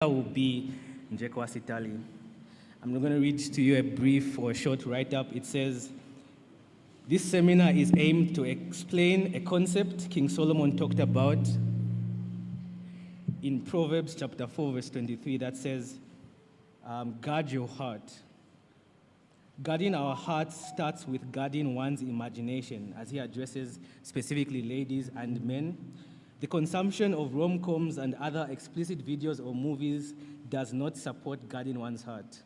will be Njekwa Sitali. I'm going to read to you a brief or a short write-up. It says, this seminar is aimed to explain a concept King Solomon talked about in Proverbs chapter 4, verse 23, that says, guard your heart. Guarding our hearts starts with guarding one's imagination, as he addresses specifically ladies and men. The consumption of rom-coms and other explicit videos or movies does not support guarding one's heart.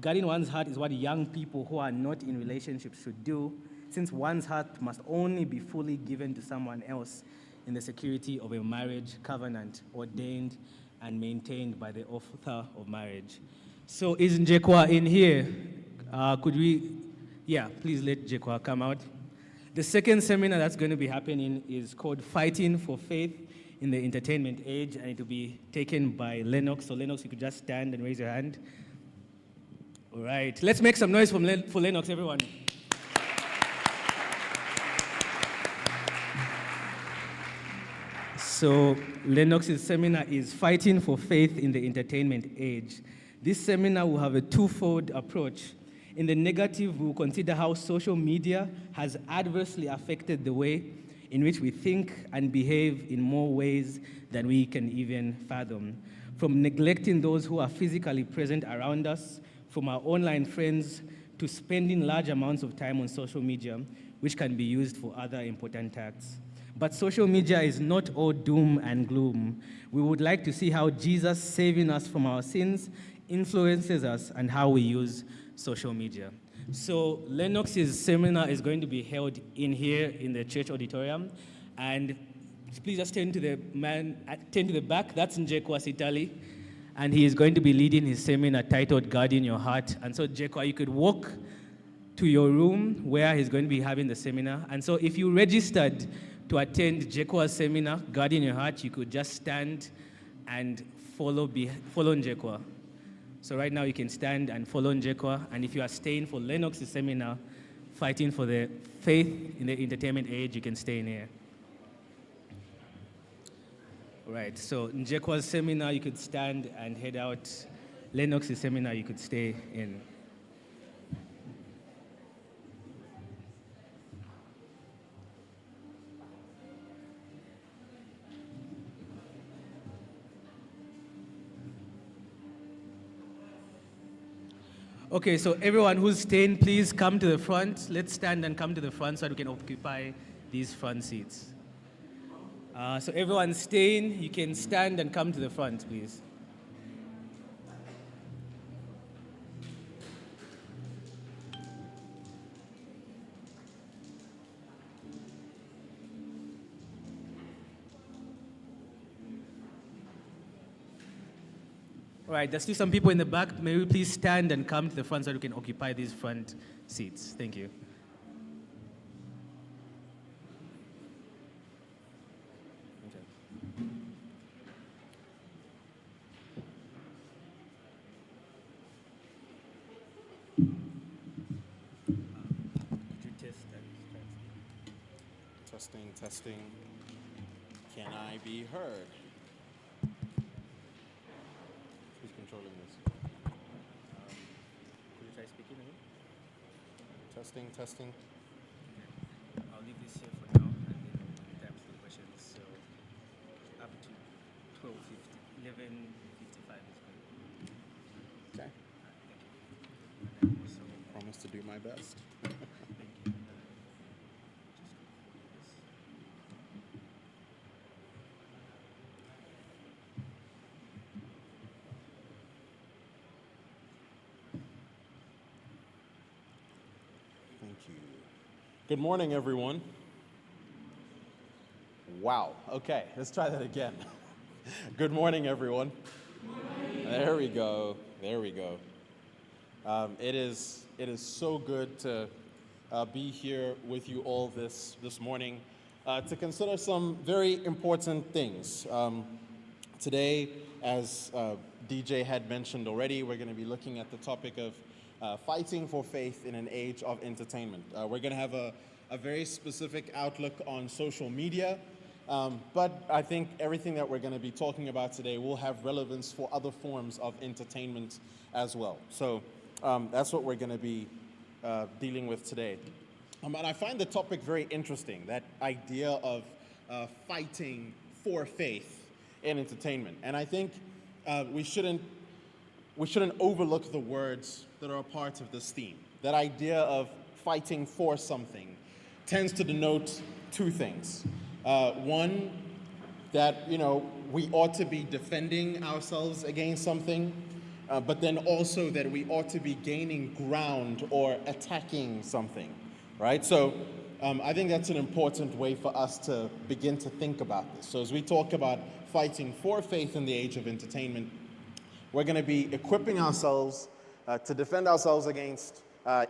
Guarding one's heart is what young people who are not in relationships should do, since one's heart must only be fully given to someone else in the security of a marriage covenant ordained and maintained by the author of marriage. So is Njekwa in here? Could we, please let Njekwa come out. The second seminar that's going to be happening is called Fighting for Faith in the Entertainment Age, and it will be taken by Lennox. So Lennox, you could just stand and raise your hand. All right, let's make some noise for Lennox, everyone. So Lennox's seminar is Fighting for Faith in the Entertainment Age. This seminar will have a twofold approach. In the negative, we will consider how social media has adversely affected the way in which we think and behave in more ways than we can even fathom. From neglecting those who are physically present around us, from our online friends, to spending large amounts of time on social media, which can be used for other important tasks. But social media is not all doom and gloom. We would like to see how Jesus saving us from our sins influences us and how we use social media. So Lennox's seminar is going to be held in here in the church auditorium. And please just turn to the back. That's Njekwa Sitali. And he is going to be leading his seminar titled Guarding Your Heart. And so Njekwa, you could walk to your room where he's going to be having the seminar. And so if you registered to attend Njekwa's seminar, Guarding Your Heart, you could just stand and follow Njekwa. So right now you can stand and follow Njekwa, and if you are staying for Lennox's seminar, Fighting for the Faith in the Entertainment Age, you can stay in here. All right, so Njekwa's seminar, you could stand and head out. Lennox's seminar, you could stay in. Okay, so everyone who's staying, please come to the front. Let's stand and come to the front so that we can occupy these front seats. So everyone staying, you can stand and come to the front, please. All right, there's still some people in the back. May we please stand and come to the front so that we can occupy these front seats. Thank you. Okay. Could you test that? Testing. Can I be heard? Controlling this. Could you try speaking again? Testing. Okay. I'll leave this here for now, and then we'll time for questions. So up to 11:55 is good. Okay. Thank you. So, promise to do my best. thank you. Good morning, everyone. Wow. Okay, let's try that again. Good morning, everyone. Good morning. There we go. It is so good to be here with you all this morning to consider some very important things. Today, as DJ had mentioned already, we're going to be looking at the topic of fighting for faith in an age of entertainment. We're going to have a very specific outlook on social media, But I think everything that we're going to be talking about today will have relevance for other forms of entertainment as well. So that's what we're going to be dealing with today. And I find the topic very interesting, that idea of fighting for faith in entertainment. And I think we shouldn't overlook the words that are a part of this theme. That idea of fighting for something tends to denote two things. One, that we ought to be defending ourselves against something, but then also that we ought to be gaining ground or attacking something, right? So I think that's an important way for us to begin to think about this. So as we talk about fighting for faith in the age of entertainment, we're going to be equipping ourselves to defend ourselves against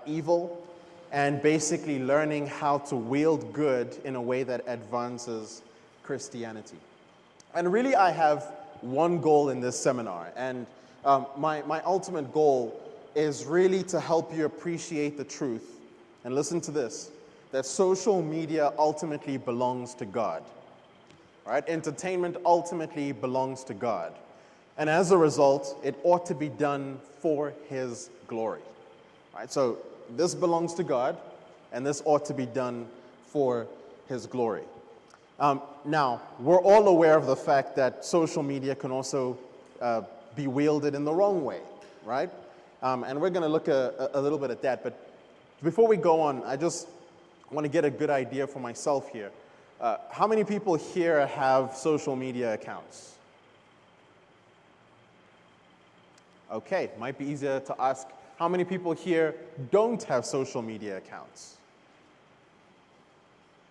evil, and basically learning how to wield good in a way that advances Christianity. And really, I have one goal in this seminar, and my ultimate goal is really to help you appreciate the truth, and listen to this, that social media ultimately belongs to God. All right? Entertainment ultimately belongs to God. And as a result, it ought to be done for His glory. All right? So this belongs to God, and this ought to be done for His glory. Now, we're all aware of the fact that social media can also be wielded in the wrong way, right? And we're going to look a little bit at that. But before we go on, I just want to get a good idea for myself here. How many people here have social media accounts? Okay, might be easier to ask, how many people here don't have social media accounts?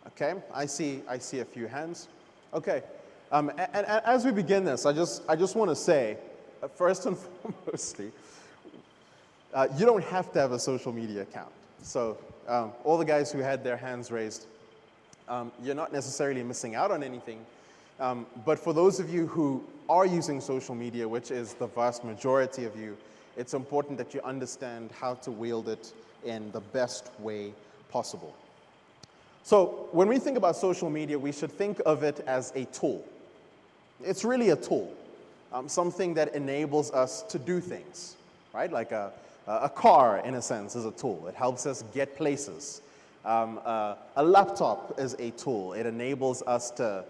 Okay, I see a few hands. Okay, and as we begin this, I just want to say, first and foremostly, you don't have to have a social media account. So all the guys who had their hands raised, you're not necessarily missing out on anything. But for those of you who are using social media, which is the vast majority of you, it's important that you understand how to wield it in the best way possible. So when we think about social media, we should think of it as a tool. It's really a tool, something that enables us to do things, right? Like a car, in a sense, is a tool. It helps us get places. A laptop is a tool. It enables us to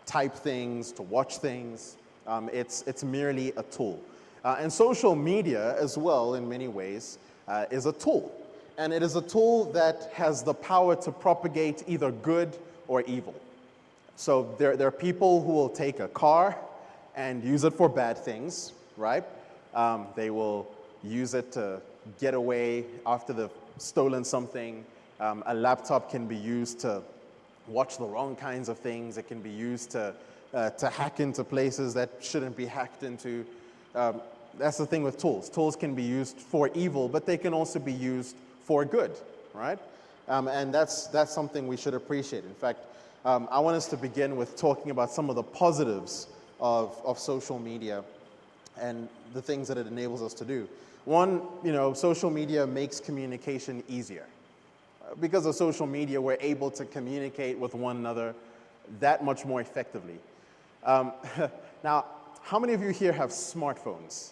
type things, to watch things. It's merely a tool. And social media as well, in many ways, is a tool. And it is a tool that has the power to propagate either good or evil. So there are people who will take a car and use it for bad things, right? They will use it to get away after they've stolen something. A laptop can be used to watch the wrong kinds of things. It can be used to hack into places that shouldn't be hacked into. That's the thing with tools. Tools can be used for evil, but they can also be used for good, right? And that's something we should appreciate. In fact, I want us to begin with talking about some of the positives of social media and the things that it enables us to do. One, social media makes communication easier. Because of social media, we're able to communicate with one another that much more effectively. Now, how many of you here have smartphones?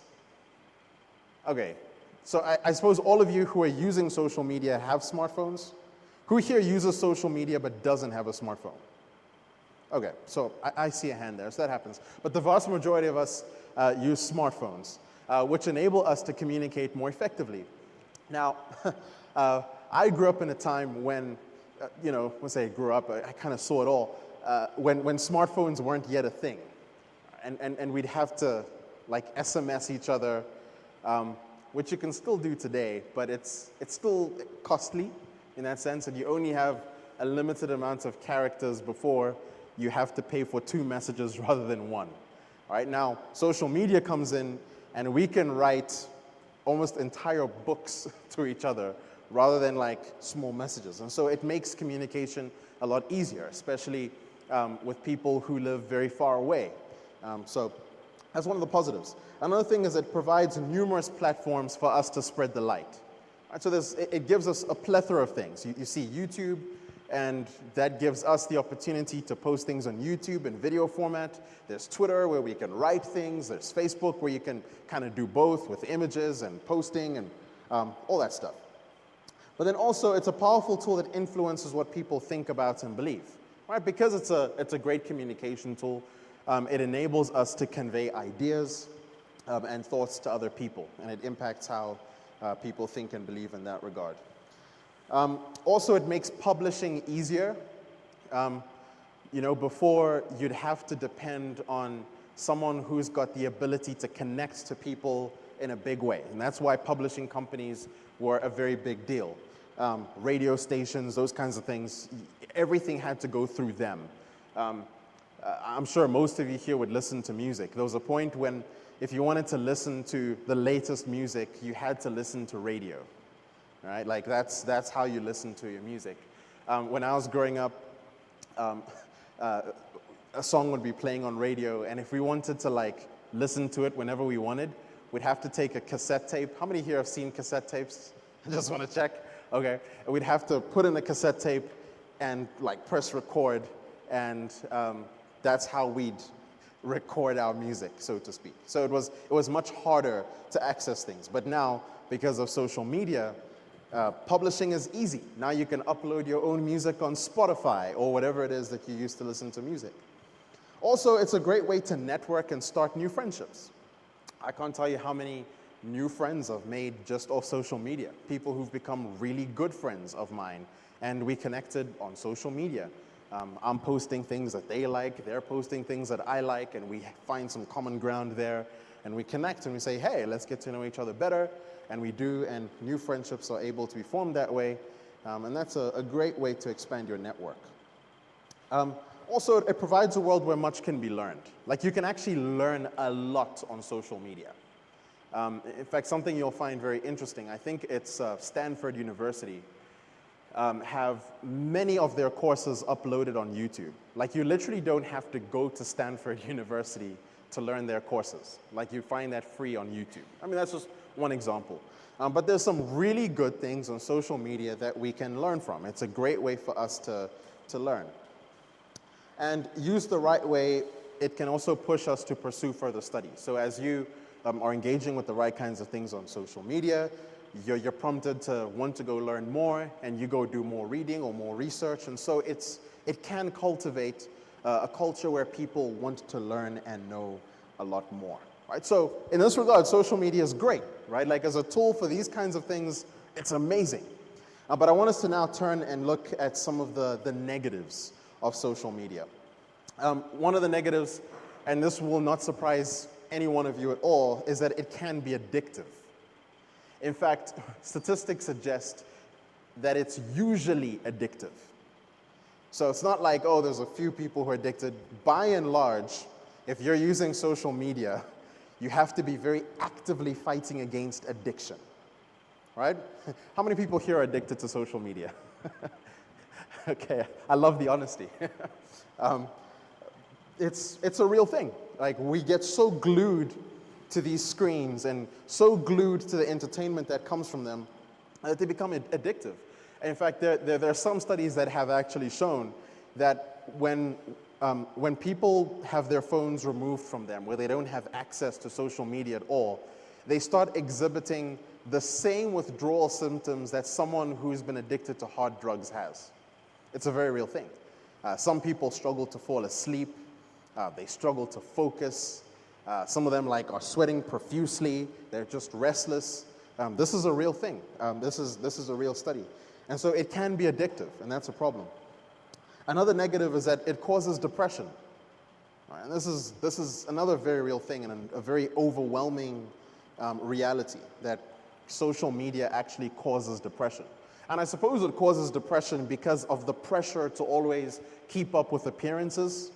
Okay, so I suppose all of you who are using social media have smartphones? Who here uses social media but doesn't have a smartphone? Okay, so I see a hand there, so that happens. But the vast majority of us use smartphones, which enable us to communicate more effectively. Now, I grew up in a time when, when I say grew up, I kind of saw it all, when smartphones weren't yet a thing. And we'd have to like SMS each other, which you can still do today, but it's still costly in that sense, and you only have a limited amount of characters before you have to pay for 2 messages rather than 1. All right, now social media comes in, and we can write almost entire books to each other rather than like small messages. And so it makes communication a lot easier, especially with people who live very far away. So that's one of the positives. Another thing is it provides numerous platforms for us to spread the light. Right, so it gives us a plethora of things. You see YouTube, and that gives us the opportunity to post things on YouTube in video format. There's Twitter where we can write things. There's Facebook where you can kind of do both with images and posting and all that stuff. But then also it's a powerful tool that influences what people think about and believe, right? Because it's a great communication tool. It enables us to convey ideas and thoughts to other people, and it impacts how people think and believe in that regard. Also, it makes publishing easier. Before you'd have to depend on someone who's got the ability to connect to people in a big way, and that's why publishing companies were a very big deal. Radio stations, those kinds of things, everything had to go through them. I'm sure most of you here would listen to music. There was a point when if you wanted to listen to the latest music, you had to listen to radio, right? Like that's how you listen to your music. When I was growing up, a song would be playing on radio, and if we wanted to listen to it whenever we wanted, we'd have to take a cassette tape. How many here have seen cassette tapes? I just want to check. Okay. And we'd have to put in a cassette tape and press record, and that's how we'd record our music, so to speak. So it was much harder to access things. But now, because of social media, publishing is easy. Now you can upload your own music on Spotify or whatever it is that you use to listen to music. Also, it's a great way to network and start new friendships. I can't tell you how many new friends I've made just off social media. People who've become really good friends of mine, and we connected on social media. I'm posting things that they like, they're posting things that I like, and we find some common ground there, and we connect and we say, hey, let's get to know each other better, and we do, and new friendships are able to be formed that way, and that's a great way to expand your network. Also, it provides a world where much can be learned. You can actually learn a lot on social media. In fact, something you'll find very interesting, I think it's Stanford University, have many of their courses uploaded on YouTube. You literally don't have to go to Stanford University to learn their courses. You find that free on YouTube. I mean, that's just one example. But there's some really good things on social media that we can learn from. It's a great way for us to learn. And used the right way, it can also push us to pursue further study. So as you are engaging with the right kinds of things on social media, you're prompted to want to go learn more, and you go do more reading or more research, and so it can cultivate a culture where people want to learn and know a lot more, right? So in this regard, social media is great, right? As a tool for these kinds of things, it's amazing. But I want us to now turn and look at some of the negatives of social media. One of the negatives, and this will not surprise any one of you at all, is that it can be addictive. In fact, statistics suggest that it's usually addictive. So it's not like, oh, there's a few people who are addicted. By and large, if you're using social media, you have to be very actively fighting against addiction, right? How many people here are addicted to social media? Okay, I love the honesty. It's a real thing. We get so glued to these screens and so glued to the entertainment that comes from them that they become addictive. In fact, there are some studies that have actually shown that when people have their phones removed from them, where they don't have access to social media at all, they start exhibiting the same withdrawal symptoms that someone who's been addicted to hard drugs has. It's a very real thing. Some people struggle to fall asleep. They struggle to focus. Some of them are sweating profusely. They're just restless. This is a real thing. This is a real study. And so it can be addictive, and that's a problem. Another negative is that it causes depression. Right? And this is another very real thing and a very overwhelming reality, that social media actually causes depression. And I suppose it causes depression because of the pressure to always keep up with appearances,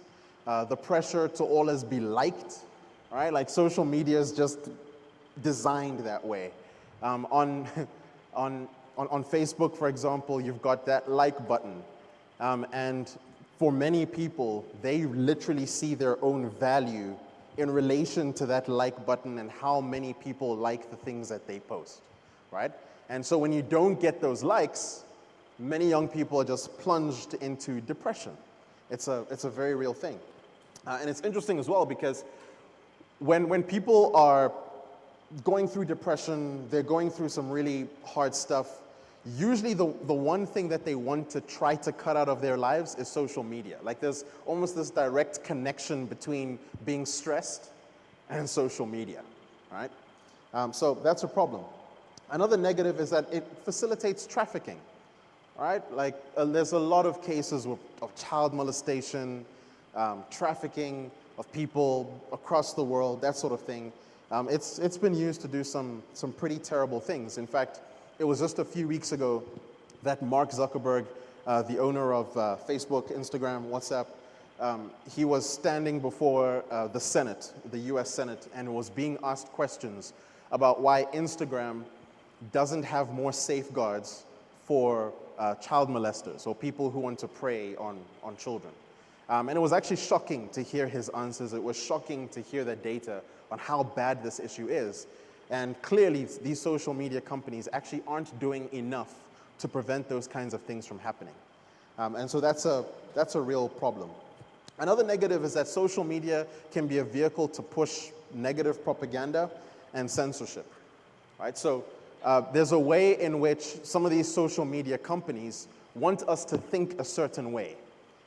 the pressure to always be liked, right? Social media is just designed that way. On Facebook, for example, you've got that like button. And for many people, they literally see their own value in relation to that like button and how many people like the things that they post, right? And so when you don't get those likes, many young people are just plunged into depression. It's a very real thing. And it's interesting as well because when people are going through depression, they're going through some really hard stuff, usually the one thing that they want to try to cut out of their lives is social media. Like there's almost this direct connection between being stressed and social media, right? So that's a problem. Another negative is that it facilitates trafficking, right? Like there's a lot of cases of child molestation, trafficking of people across the world, that sort of thing. It's been used to do some pretty terrible things. In fact, it was just a few weeks ago that Mark Zuckerberg, the owner of Facebook, Instagram, WhatsApp, he was standing before the Senate, the US Senate, and was being asked questions about why Instagram doesn't have more safeguards for child molesters or people who want to prey on children. And it was actually shocking to hear his answers. It was shocking to hear the data on how bad this issue is. And clearly, these social media companies actually aren't doing enough to prevent those kinds of things from happening. And so that's a real problem. Another negative is that social media can be a vehicle to push negative propaganda and censorship, right? So there's a way in which some of these social media companies want us to think a certain way.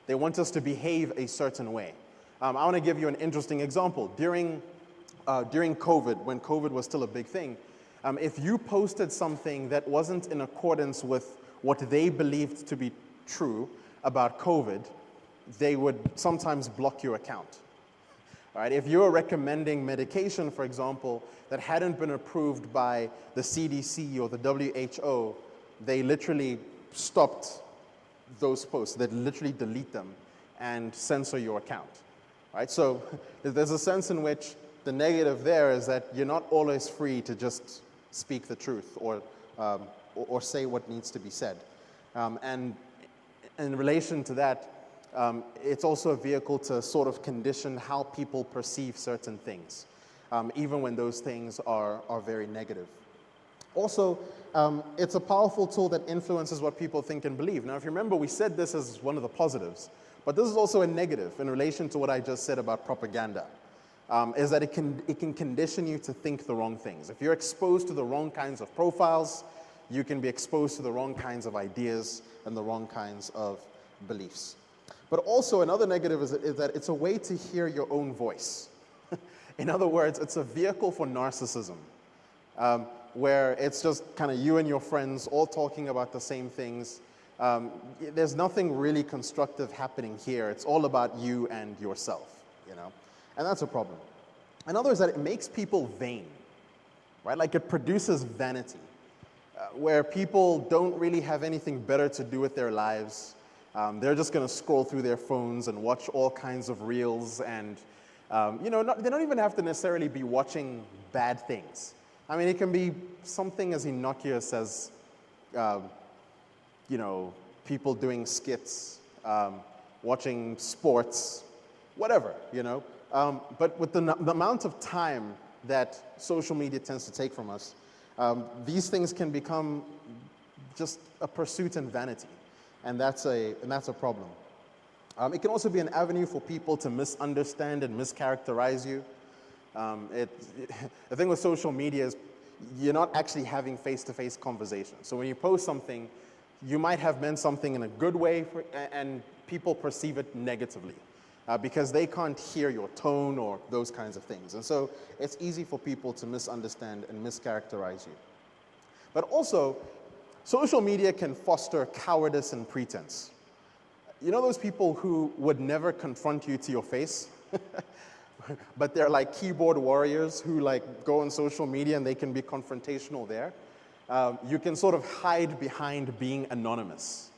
They want us to behave a certain way. I want to give you an interesting example. During COVID, when COVID was still a big thing, if you posted something that wasn't in accordance with what they believed to be true about COVID, they would sometimes block your account. All right? If you were recommending medication, for example, that hadn't been approved by the CDC or the WHO, they literally stopped those posts. They'd literally delete them and censor your account. Right? So there's a sense in which the negative there is that you're not always free to just speak the truth or say what needs to be said. And in relation to that, it's also a vehicle to sort of condition how people perceive certain things, even when those things are very negative. Also, it's a powerful tool that influences what people think and believe. Now, if you remember, we said this as one of the positives, but this is also a negative in relation to what I just said about propaganda, is that it can condition you to think the wrong things. If you're exposed to the wrong kinds of profiles, you can be exposed to the wrong kinds of ideas and the wrong kinds of beliefs. But also another negative is that it's a way to hear your own voice. In other words, it's a vehicle for narcissism, where it's just kind of you and your friends all talking about the same things. There's nothing really constructive happening here. It's all about you and yourself, you know? And that's a problem. Another is that it makes people vain, right? Like it produces vanity, where people don't really have anything better to do with their lives. They're just going to scroll through their phones and watch all kinds of reels, and they don't even have to necessarily be watching bad things. I mean, it can be something as innocuous as, people doing skits, watching sports, whatever, you know. But with the amount of time that social media tends to take from us, these things can become just a pursuit and vanity. And that's a problem. It can also be an avenue for people to misunderstand and mischaracterize you. The thing with social media is you're not actually having face-to-face conversations. So when you post something, you might have meant something in a good way, and people perceive it negatively because they can't hear your tone or those kinds of things. And so it's easy for people to misunderstand and mischaracterize you. But also, social media can foster cowardice and pretense. You know those people who would never confront you to your face? But they're like keyboard warriors who like go on social media and they can be confrontational there. You can sort of hide behind being anonymous.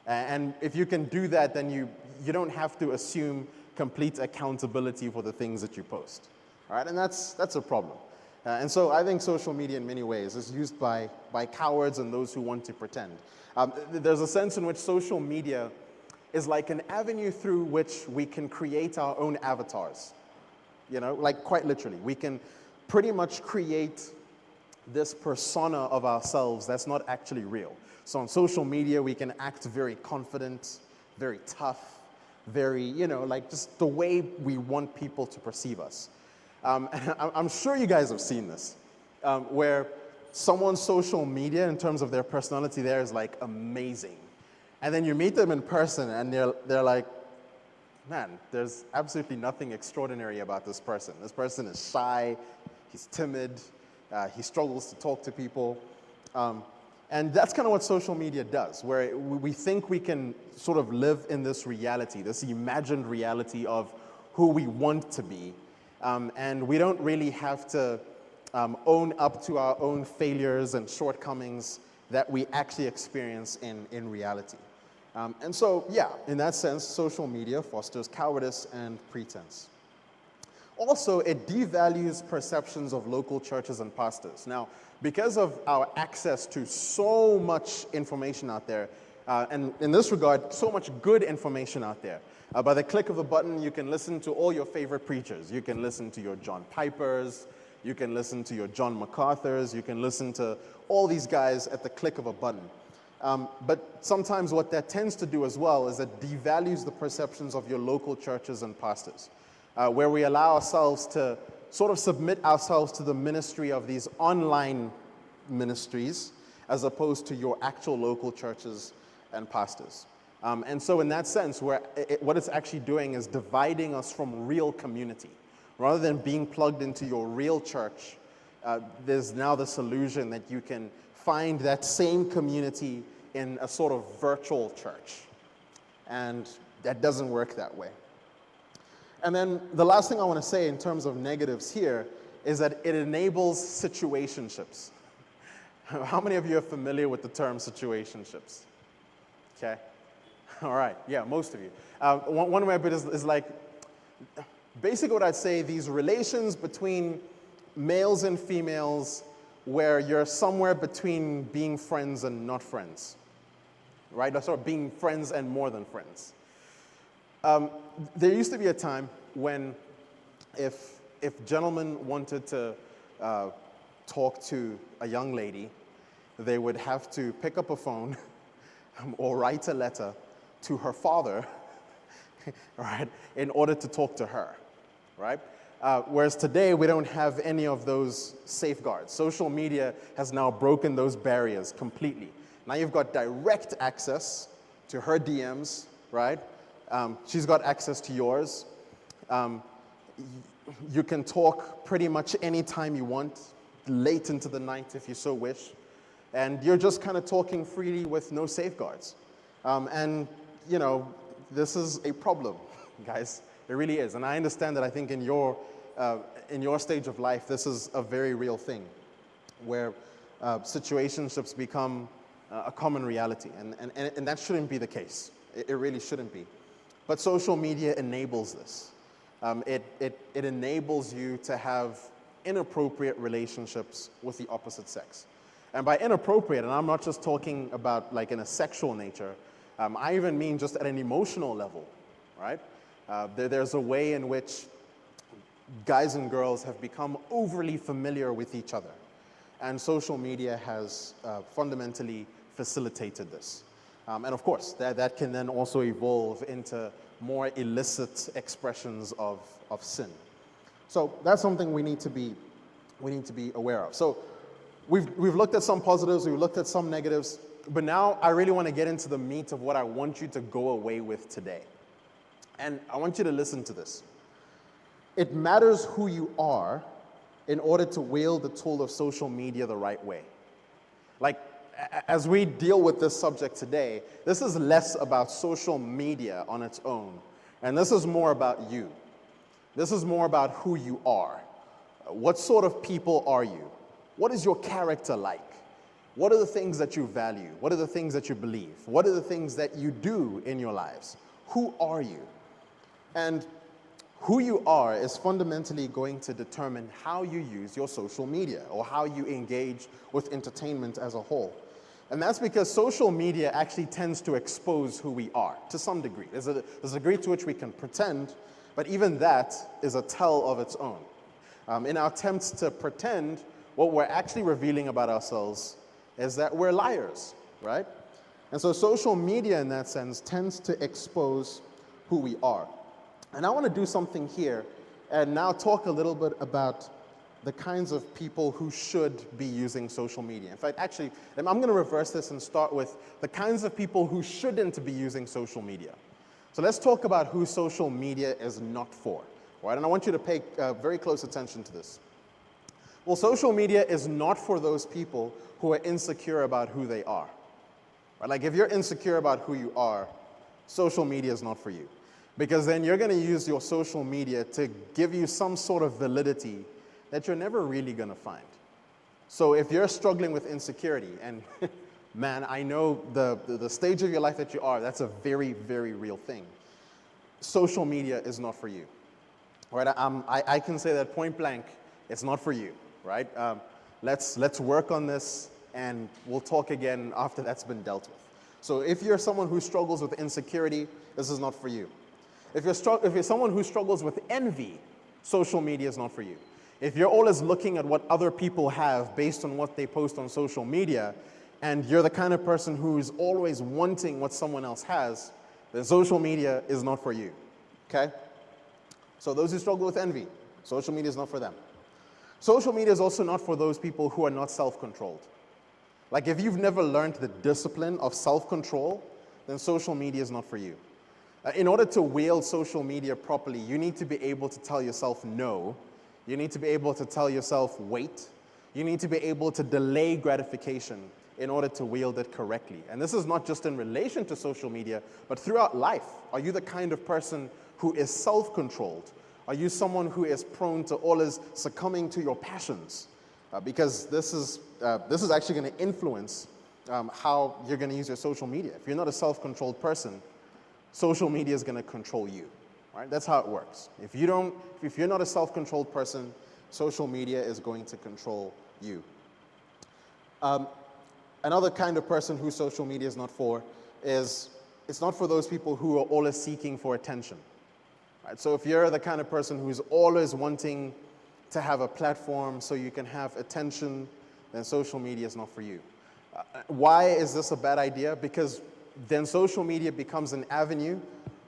And if you can do that, then you don't have to assume complete accountability for the things that you post. All right? And that's a problem. And so I think social media in many ways is used by cowards and those who want to pretend. There's a sense in which social media is like an avenue through which we can create our own avatars. You know, like quite literally. We can pretty much create this persona of ourselves that's not actually real. So on social media, we can act very confident, very tough, very, like just the way we want people to perceive us. And I'm sure you guys have seen this, where someone's social media in terms of their personality there is like amazing. And then you meet them in person and they're like, man, there's absolutely nothing extraordinary about this person. This person is shy, he's timid, he struggles to talk to people. And that's kind of what social media does, where we think we can sort of live in this reality, this imagined reality of who we want to be. And we don't really have to own up to our own failures and shortcomings that we actually experience in reality. And so, yeah, in that sense, social media fosters cowardice and pretense. Also, it devalues perceptions of local churches and pastors. Now, because of our access to so much information out there, and in this regard, so much good information out there, by the click of a button, you can listen to all your favorite preachers. You can listen to your John Pipers, you can listen to your John MacArthurs, you can listen to all these guys at the click of a button. But sometimes what that tends to do as well is it devalues the perceptions of your local churches and pastors, where we allow ourselves to sort of submit ourselves to the ministry of these online ministries as opposed to your actual local churches and pastors. And so in that sense, what it's actually doing is dividing us from real community. Rather than being plugged into your real church, there's now this illusion that you can find that same community in a sort of virtual church. And that doesn't work that way. And then the last thing I want to say in terms of negatives here is that it enables situationships. How many of you are familiar with the term situationships? Okay. All right. Yeah, most of you. One way of it is like, basically what I'd say, these relations between males and females where you're somewhere between being friends and not friends, right? Or sort of being friends and more than friends. There used to be a time when if gentlemen wanted to talk to a young lady, they would have to pick up a phone or write a letter to her father, right, in order to talk to her, right? Whereas today, we don't have any of those safeguards. Social media has now broken those barriers completely. Now you've got direct access to her DMs, right? She's got access to yours. You can talk pretty much any time you want, late into the night if you so wish. And you're just kind of talking freely with no safeguards. And, this is a problem, guys. It really is. And I understand that I think in your stage of life, this is a very real thing, where situationships become a common reality. And that shouldn't be the case. It really shouldn't be. But social media enables this. It enables you to have inappropriate relationships with the opposite sex. And by inappropriate, and I'm not just talking about like in a sexual nature, I even mean just at an emotional level, right? There's a way in which guys and girls have become overly familiar with each other. And social media has fundamentally facilitated this. And of course, that can then also evolve into more illicit expressions of sin. So that's something we need to be aware of. So we've looked at some positives, we've looked at some negatives, but now I really want to get into the meat of what I want you to go away with today. And I want you to listen to this. It matters who you are in order to wield the tool of social media the right way. Like, as we deal with this subject today, this is less about social media on its own, and this is more about you. This is more about who you are. What sort of people are you? What is your character like? What are the things that you value? What are the things that you believe? What are the things that you do in your lives? Who are you? And who you are is fundamentally going to determine how you use your social media or how you engage with entertainment as a whole. And that's because social media actually tends to expose who we are to some degree. There's a degree to which we can pretend, but even that is a tell of its own. In our attempts to pretend, what we're actually revealing about ourselves is that we're liars, right? And so social media in that sense tends to expose who we are. And I want to do something here and now talk a little bit about the kinds of people who should be using social media. In fact, actually, I'm going to reverse this and start with the kinds of people who shouldn't be using social media. So let's talk about who social media is not for, right? And I want you to pay very close attention to this. Well, social media is not for those people who are insecure about who they are. Right? Like if you're insecure about who you are, social media is not for you. Because then you're going to use your social media to give you some sort of validity that you're never really going to find. So if you're struggling with insecurity, and man, I know the stage of your life that you are, that's a very, very real thing. Social media is not for you. Right? I can say that point blank, it's not for you. Right? Let's work on this, and we'll talk again after that's been dealt with. So if you're someone who struggles with insecurity, this is not for you. If you're someone who struggles with envy, social media is not for you. If you're always looking at what other people have based on what they post on social media, and you're the kind of person who's always wanting what someone else has, then social media is not for you. Okay? So those who struggle with envy, social media is not for them. Social media is also not for those people who are not self-controlled. Like if you've never learned the discipline of self-control, then social media is not for you. In order to wield social media properly, you need to be able to tell yourself no. You need to be able to tell yourself wait. You need to be able to delay gratification in order to wield it correctly. And this is not just in relation to social media, but throughout life. Are you the kind of person who is self-controlled? Are you someone who is prone to always succumbing to your passions? Because this is actually going to influence how you're going to use your social media. If you're not a self-controlled person, social media is going to control you. Right? That's how it works. If you're not a self-controlled person, social media is going to control you. Another kind of person who social media is not for is, it's not for those people who are always seeking for attention. Right? So if you're the kind of person who's always wanting to have a platform so you can have attention, then social media is not for you. Why is this a bad idea? Because then social media becomes an avenue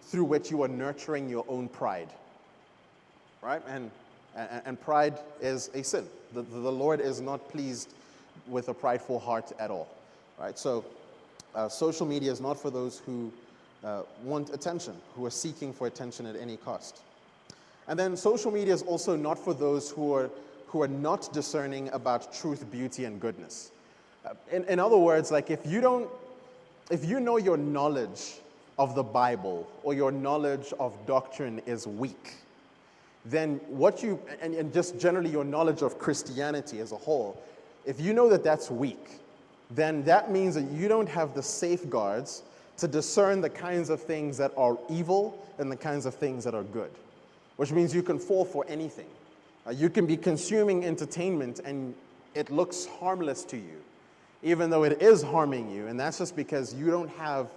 through which you are nurturing your own pride. Right? And pride is a sin. The Lord is not pleased with a prideful heart at all. Right? So social media is not for those who want attention, who are seeking for attention at any cost. And then social media is also not for those who are not discerning about truth, beauty, and goodness. In other words, like if you know your knowledge of the Bible or your knowledge of doctrine is weak, then and just generally your knowledge of Christianity as a whole, if you know that that's weak, then that means that you don't have the safeguards to discern the kinds of things that are evil and the kinds of things that are good, which means you can fall for anything. You can be consuming entertainment and it looks harmless to you, even though it is harming you, and that's just because you don't have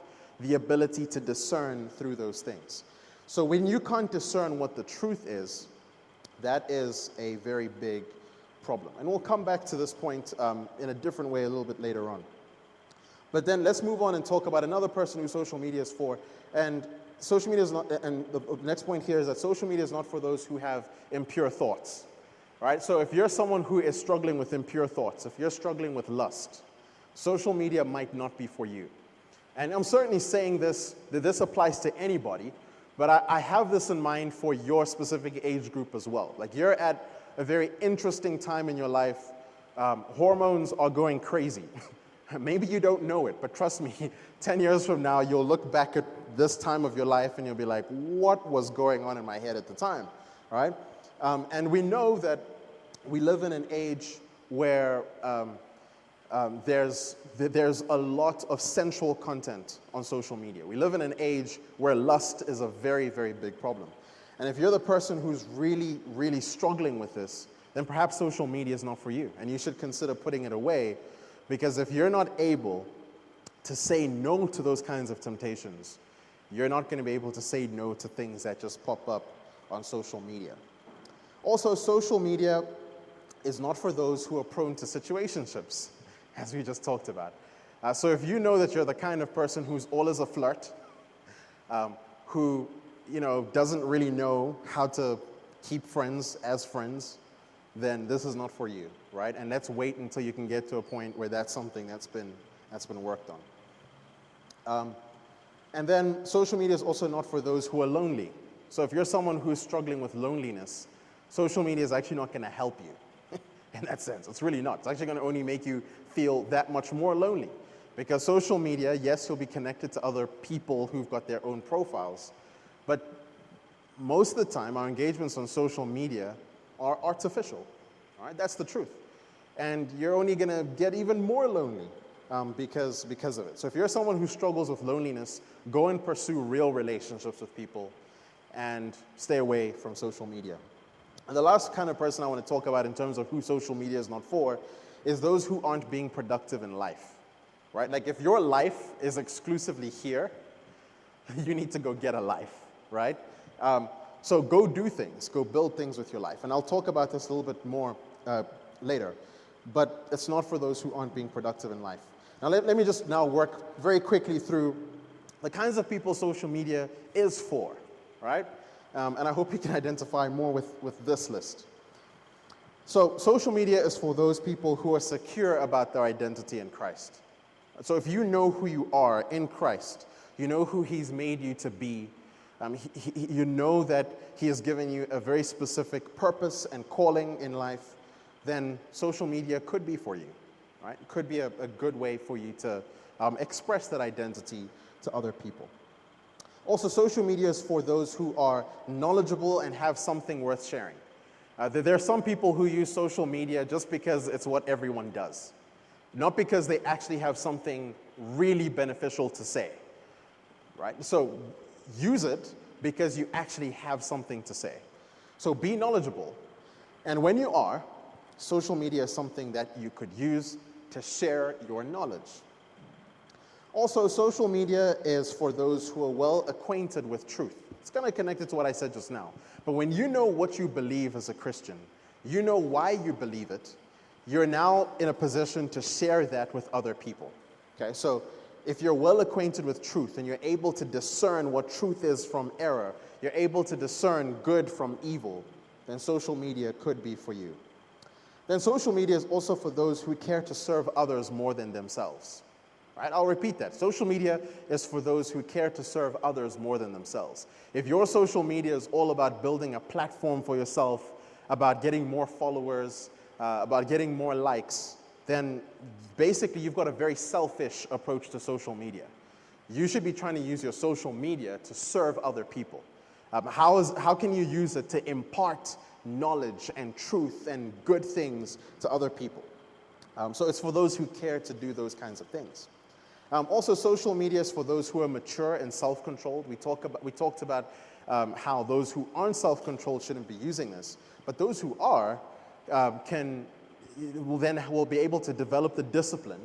the ability to discern through those things. So when you can't discern what the truth is, that is a very big problem. And we'll come back to this point in a different way a little bit later on. But then let's move on and talk about another person who social media is for. And social media is not, and the next point here is that social media is not for those who have impure thoughts. Right? So if you're someone who is struggling with impure thoughts, if you're struggling with lust, social media might not be for you. And I'm certainly saying that this applies to anybody, but I have this in mind for your specific age group as well. Like you're at a very interesting time in your life. Hormones are going crazy. Maybe you don't know it, but trust me, 10 years from now, you'll look back at this time of your life and you'll be like, what was going on in my head at the time, right? And we know that we live in an age where there's a lot of sensual content on social media. We live in an age where lust is a very, very big problem. And if you're the person who's really, really struggling with this, then perhaps social media is not for you. And you should consider putting it away, because if you're not able to say no to those kinds of temptations, you're not going to be able to say no to things that just pop up on social media. Also, social media is not for those who are prone to situationships, as we just talked about. So if you know that you're the kind of person who's always a flirt, who doesn't really know how to keep friends as friends, then this is not for you, right? And let's wait until you can get to a point where that's something that's been worked on. And then social media is also not for those who are lonely. So if you're someone who's struggling with loneliness, social media is actually not going to help you in that sense. It's really not. It's actually going to only make you feel that much more lonely. Because social media, yes, you'll be connected to other people who've got their own profiles, but most of the time, our engagements on social media are artificial. All right? That's the truth. And you're only going to get even more lonely because of it. So if you're someone who struggles with loneliness, go and pursue real relationships with people and stay away from social media. And the last kind of person I want to talk about in terms of who social media is not for is those who aren't being productive in life. Right? Like if your life is exclusively here, you need to go get a life, right? So go do things, go build things with your life. And I'll talk about this a little bit more later. But it's not for those who aren't being productive in life. Now let me just now work very quickly through the kinds of people social media is for, right? And I hope you can identify more with this list. So social media is for those people who are secure about their identity in Christ. So if you know who you are in Christ, you know who He's made you to be, you know that He has given you a very specific purpose and calling in life, then social media could be for you, right? It could be a good way for you to express that identity to other people. Also, social media is for those who are knowledgeable and have something worth sharing. There are some people who use social media just because it's what everyone does, not because they actually have something really beneficial to say, right? So use it because you actually have something to say. So be knowledgeable. And when you are, social media is something that you could use to share your knowledge. Also, social media is for those who are well acquainted with truth. It's kind of connected to what I said just now. But when you know what you believe as a Christian, you know why you believe it, you're now in a position to share that with other people. Okay, so if you're well acquainted with truth and you're able to discern what truth is from error, you're able to discern good from evil, then social media could be for you. Then social media is also for those who care to serve others more than themselves. Right? I'll repeat that. Social media is for those who care to serve others more than themselves. If your social media is all about building a platform for yourself, about getting more followers, about getting more likes, then basically you've got a very selfish approach to social media. You should be trying to use your social media to serve other people. How can you use it to impart knowledge and truth and good things to other people? So it's for those who care to do those kinds of things. Also, social media is for those who are mature and self-controlled. We talked about how those who aren't self-controlled shouldn't be using this, but those who are will be able to develop the discipline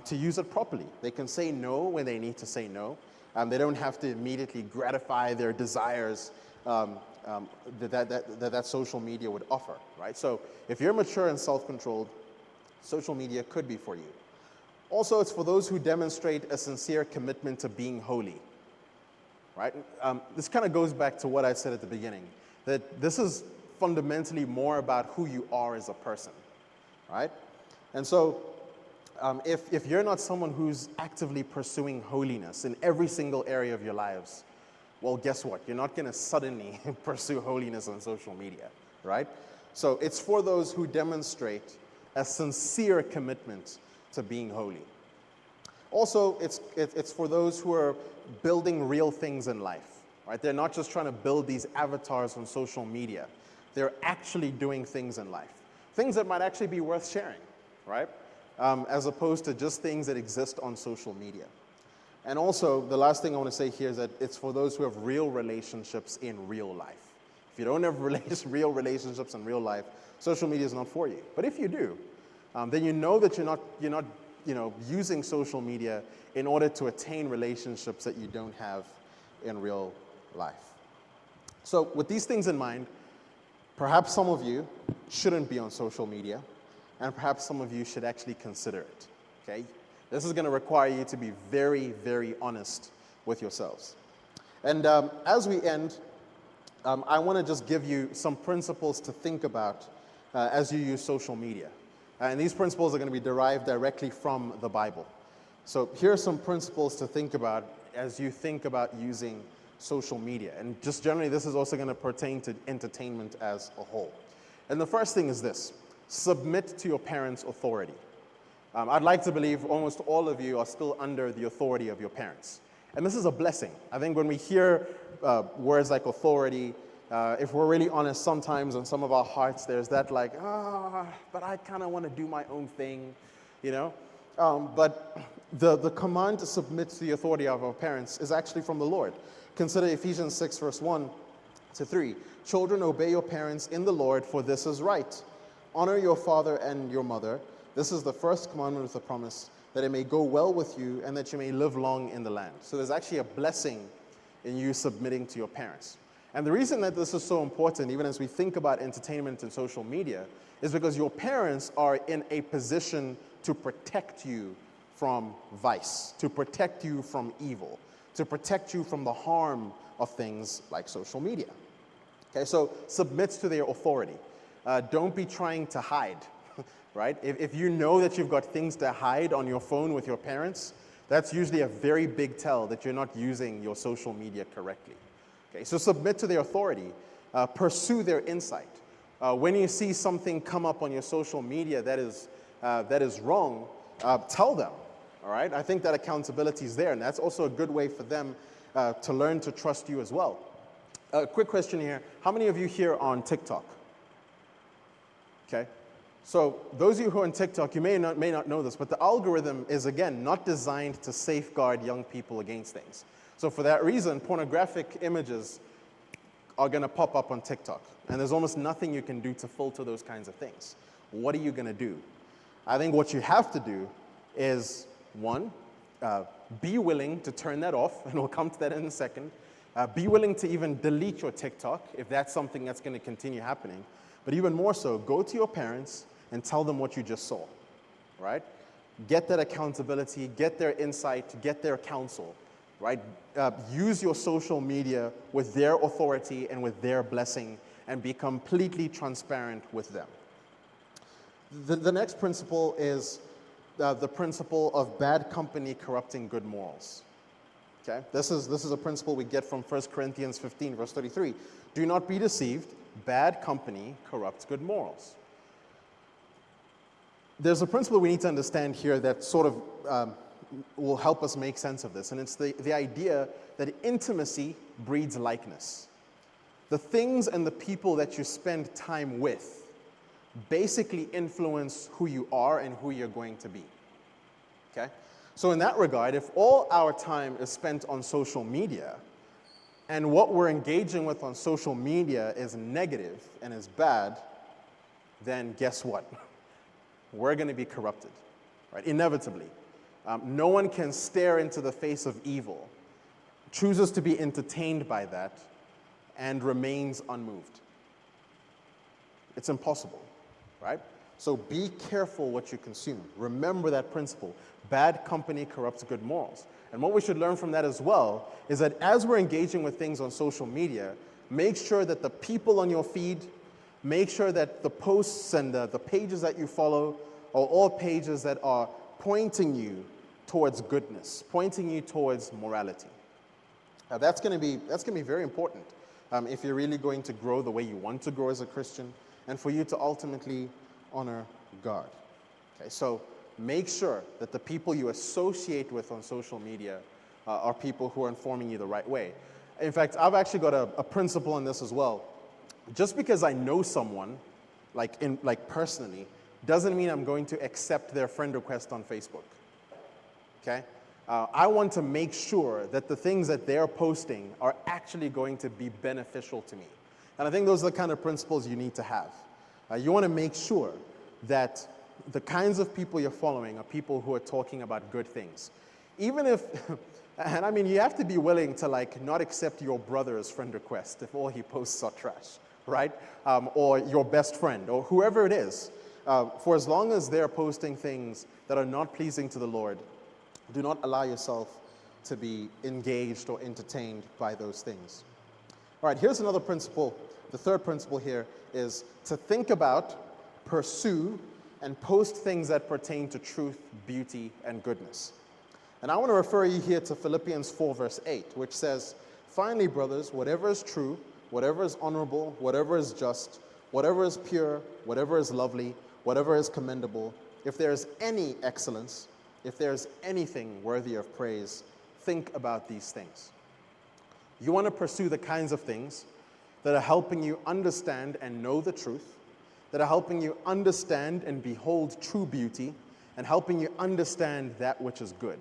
to use it properly. They can say no when they need to say no. They don't have to immediately gratify their desires that social media would offer, right? So if you're mature and self-controlled, social media could be for you. Also, it's for those who demonstrate a sincere commitment to being holy, right? This kind of goes back to what I said at the beginning, that this is fundamentally more about who you are as a person, right? And so if you're not someone who's actively pursuing holiness in every single area of your lives, well, guess what? You're not going to suddenly pursue holiness on social media, right? So it's for those who demonstrate a sincere commitment to being holy. Also, it's for those who are building real things in life, right? They're not just trying to build these avatars on social media. They're actually doing things in life, things that might actually be worth sharing, right? As opposed to just things that exist on social media. And also, the last thing I want to say here is that it's for those who have real relationships in real life. If you don't have real relationships in real life, social media is not for you. But if you do, then you know that you're not using social media in order to attain relationships that you don't have in real life. So with these things in mind, perhaps some of you shouldn't be on social media, and perhaps some of you should actually consider it, okay? This is going to require you to be very, very honest with yourselves. And as we end, I want to just give you some principles to think about as you use social media. And these principles are going to be derived directly from the Bible. So here are some principles to think about as you think about using social media. And just generally, this is also going to pertain to entertainment as a whole. And the first thing is this: submit to your parents' authority. I'd like to believe almost all of you are still under the authority of your parents. And this is a blessing. I think when we hear words like authority, if we're really honest, sometimes in some of our hearts, there's that like, but I kind of want to do my own thing, you know? But the command to submit to the authority of our parents is actually from the Lord. Consider Ephesians 6, verse 1 to 3. Children, obey your parents in the Lord, for this is right. Honor your father and your mother. This is the first commandment with a promise, that it may go well with you and that you may live long in the land. So there's actually a blessing in you submitting to your parents. And the reason that this is so important, even as we think about entertainment and social media, is because your parents are in a position to protect you from vice, to protect you from evil, to protect you from the harm of things like social media. Okay, so submit to their authority. Don't be trying to hide. Right? If you know that you've got things to hide on your phone with your parents, that's usually a very big tell that you're not using your social media correctly. Okay, so submit to their authority. Pursue their insight. When you see something come up on your social media that is wrong, tell them. All right? I think that accountability is there, and that's also a good way for them to learn to trust you as well. Quick question here. How many of you here are on TikTok? Okay. So those of you who are on TikTok, you may not know this, but the algorithm is, again, not designed to safeguard young people against things. So for that reason, pornographic images are going to pop up on TikTok. And there's almost nothing you can do to filter those kinds of things. What are you going to do? I think what you have to do is, one, be willing to turn that off, and we'll come to that in a second. Be willing to even delete your TikTok if that's something that's going to continue happening. But even more so, go to your parents and tell them what you just saw, right? Get that accountability, get their insight, get their counsel, right? Use your social media with their authority and with their blessing, and be completely transparent with them. The next principle is the principle of bad company corrupting good morals. Okay? This is a principle we get from 1 Corinthians 15, verse 33. Do not be deceived. Bad company corrupts good morals. There's a principle we need to understand here that sort of will help us make sense of this, and it's the idea that intimacy breeds likeness. The things and the people that you spend time with basically influence who you are and who you're going to be. Okay? So in that regard, if all our time is spent on social media, and what we're engaging with on social media is negative and is bad, then guess what? We're going to be corrupted, right? Inevitably. No one can stare into the face of evil, chooses to be entertained by that, and remains unmoved. It's impossible, right? So be careful what you consume. Remember that principle. Bad company corrupts good morals. And what we should learn from that as well is that as we're engaging with things on social media, make sure that the people on your feed, make sure that the posts and the pages that you follow are all pages that are pointing you towards goodness, pointing you towards morality. That's going to be very important if you're really going to grow the way you want to grow as a Christian, and for you to ultimately honor God. Okay, so make sure that the people you associate with on social media are people who are informing you the right way. In fact, I've actually got a principle on this as well. Just because I know someone, like personally, doesn't mean I'm going to accept their friend request on Facebook. Okay? I want to make sure that the things that they're posting are actually going to be beneficial to me. And I think those are the kind of principles you need to have. You want to make sure that the kinds of people you're following are people who are talking about good things. Even if, and I mean, you have to be willing to not accept your brother's friend request if all he posts are trash, right? Or your best friend, or whoever it is. For as long as they're posting things that are not pleasing to the Lord, do not allow yourself to be engaged or entertained by those things. All right, here's another principle. The third principle here is to think about, pursue, and post things that pertain to truth, beauty, and goodness. And I want to refer you here to Philippians 4, verse 8, which says, "Finally, brothers, whatever is true, whatever is honorable, whatever is just, whatever is pure, whatever is lovely, whatever is commendable, if there is any excellence, if there is anything worthy of praise, think about these things." You want to pursue the kinds of things that are helping you understand and know the truth, that are helping you understand and behold true beauty, and helping you understand that which is good.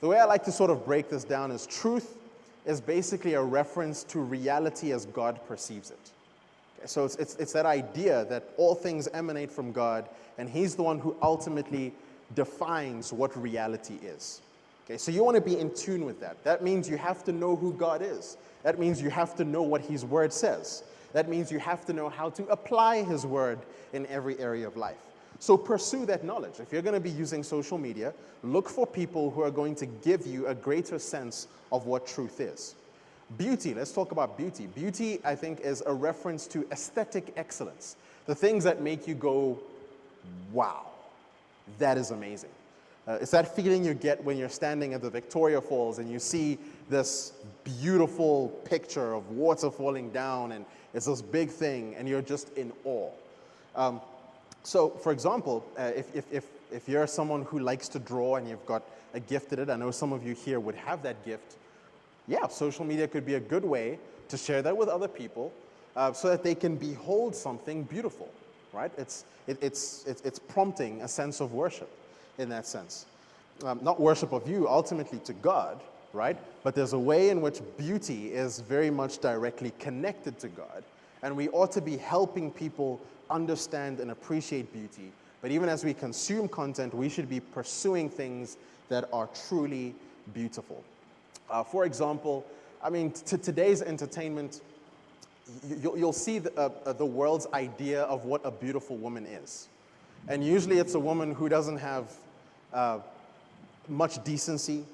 The way I like to sort of break this down is truth is basically a reference to reality as God perceives it. Okay, so it's that idea that all things emanate from God, and He's the one who ultimately defines what reality is. Okay, so you want to be in tune with that. That means you have to know who God is. That means you have to know what His Word says. That means you have to know how to apply His Word in every area of life. So pursue that knowledge. If you're going to be using social media, look for people who are going to give you a greater sense of what truth is. Beauty, let's talk about beauty. Beauty, I think, is a reference to aesthetic excellence. The things that make you go, wow, that is amazing. It's that feeling you get when you're standing at the Victoria Falls and you see this beautiful picture of water falling down, and it's this big thing, and you're just in awe. So, for example, if you're someone who likes to draw and you've got a gift at it, I know some of you here would have that gift. Yeah, social media could be a good way to share that with other people so that they can behold something beautiful, right? It's prompting a sense of worship in that sense. Not worship of you, ultimately to God, right? But there's a way in which beauty is very much directly connected to God, and we ought to be helping people understand and appreciate beauty. But even as we consume content, we should be pursuing things that are truly beautiful. For example, I mean, today's entertainment, you'll see the world's idea of what a beautiful woman is. And usually it's a woman who doesn't have much decency.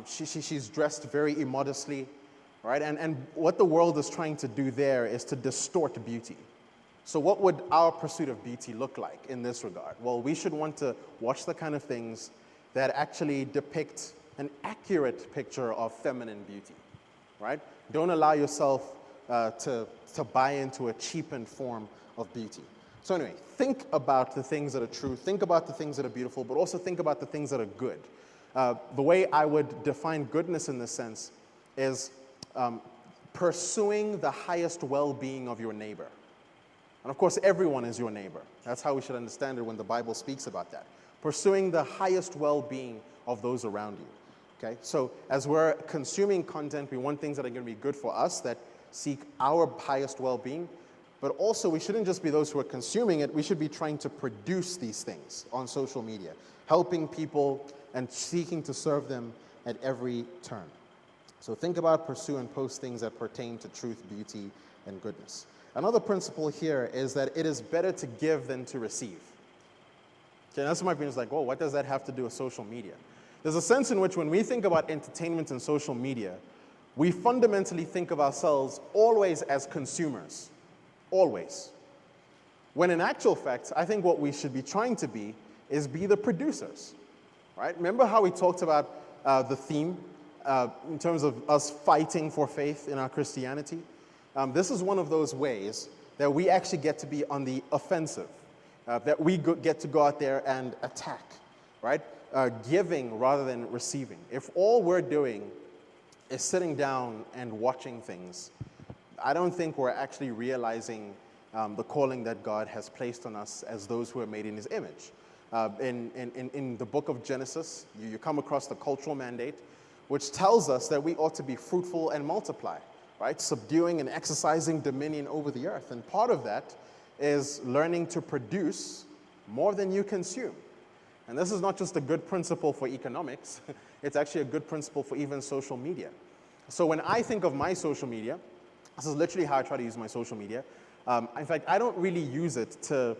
She's dressed very immodestly, right? And what the world is trying to do there is to distort beauty. So what would our pursuit of beauty look like in this regard? Well, we should want to watch the kind of things that actually depict an accurate picture of feminine beauty, right? Don't allow yourself to buy into a cheapened form of beauty. So anyway, think about the things that are true, think about the things that are beautiful, but also think about the things that are good. The way I would define goodness in this sense is pursuing the highest well-being of your neighbor. And of course, everyone is your neighbor. That's how we should understand it when the Bible speaks about that. Pursuing the highest well-being of those around you. Okay? So as we're consuming content, we want things that are going to be good for us, that seek our highest well-being. But also, we shouldn't just be those who are consuming it. We should be trying to produce these things on social media, helping people and seeking to serve them at every turn. So think about, pursue, and post things that pertain to truth, beauty, and goodness. Another principle here is that it is better to give than to receive. Okay, now some might be like, well, what does that have to do with social media? There's a sense in which when we think about entertainment and social media, we fundamentally think of ourselves always as consumers. Always. When in actual fact, I think what we should be trying to be is be the producers. Right? Remember how we talked about the theme in terms of us fighting for faith in our Christianity? This is one of those ways that we actually get to be on the offensive, that we get to go out there and attack, right? Giving rather than receiving. If all we're doing is sitting down and watching things, I don't think we're actually realizing the calling that God has placed on us as those who are made in His image. In the book of Genesis, you come across the cultural mandate, which tells us that we ought to be fruitful and multiply. Right? Subduing and exercising dominion over the earth. And part of that is learning to produce more than you consume. And this is not just a good principle for economics, it's actually a good principle for even social media. So when I think of my social media, this is literally how I try to use my social media. In fact, I don't really use it to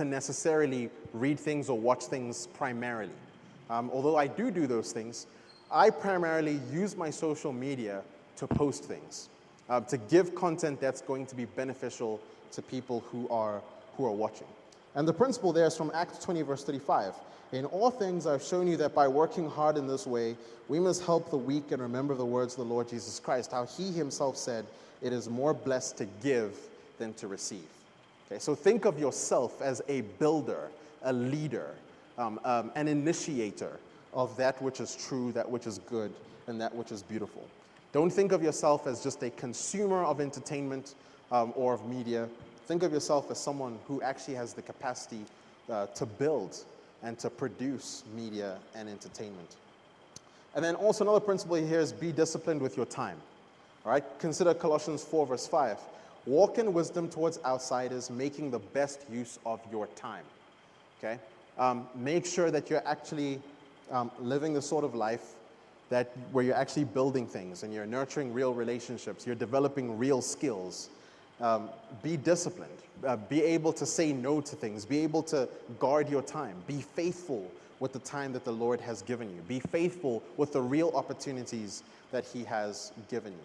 necessarily read things or watch things primarily. Although I do those things, I primarily use my social media to post things, to give content that's going to be beneficial to people who are watching. And the principle there is from Acts 20, verse 35. In all things I've shown you that by working hard in this way, we must help the weak and remember the words of the Lord Jesus Christ, how he himself said, it is more blessed to give than to receive. Okay, so think of yourself as a builder, a leader, an initiator of that which is true, that which is good, and that which is beautiful. Don't think of yourself as just a consumer of entertainment or of media. Think of yourself as someone who actually has the capacity to build and to produce media and entertainment. And then also another principle here is be disciplined with your time. All right, consider Colossians 4, verse 5. Walk in wisdom towards outsiders, making the best use of your time. Okay? Make sure that you're actually living the sort of life where you're actually building things and you're nurturing real relationships, you're developing real skills. Be disciplined. Be able to say no to things. Be able to guard your time. Be faithful with the time that the Lord has given you. Be faithful with the real opportunities that he has given you.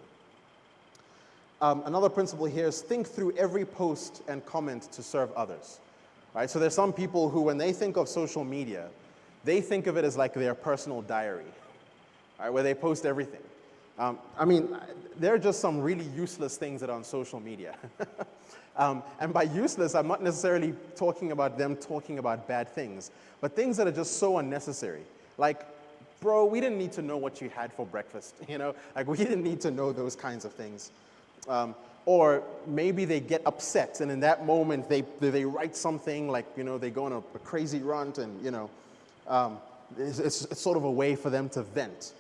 Another principle here is think through every post and comment to serve others. Right? So there's some people who, when they think of social media, they think of it as like their personal diary, right, where they post everything. There are just some really useless things that are on social media. And by useless, I'm not necessarily talking about them talking about bad things, but things that are just so unnecessary. Like, bro, we didn't need to know what you had for breakfast, Like, we didn't need to know those kinds of things. Or maybe they get upset, and in that moment, they write something like, they go on a crazy rant, and, it's sort of a way for them to vent.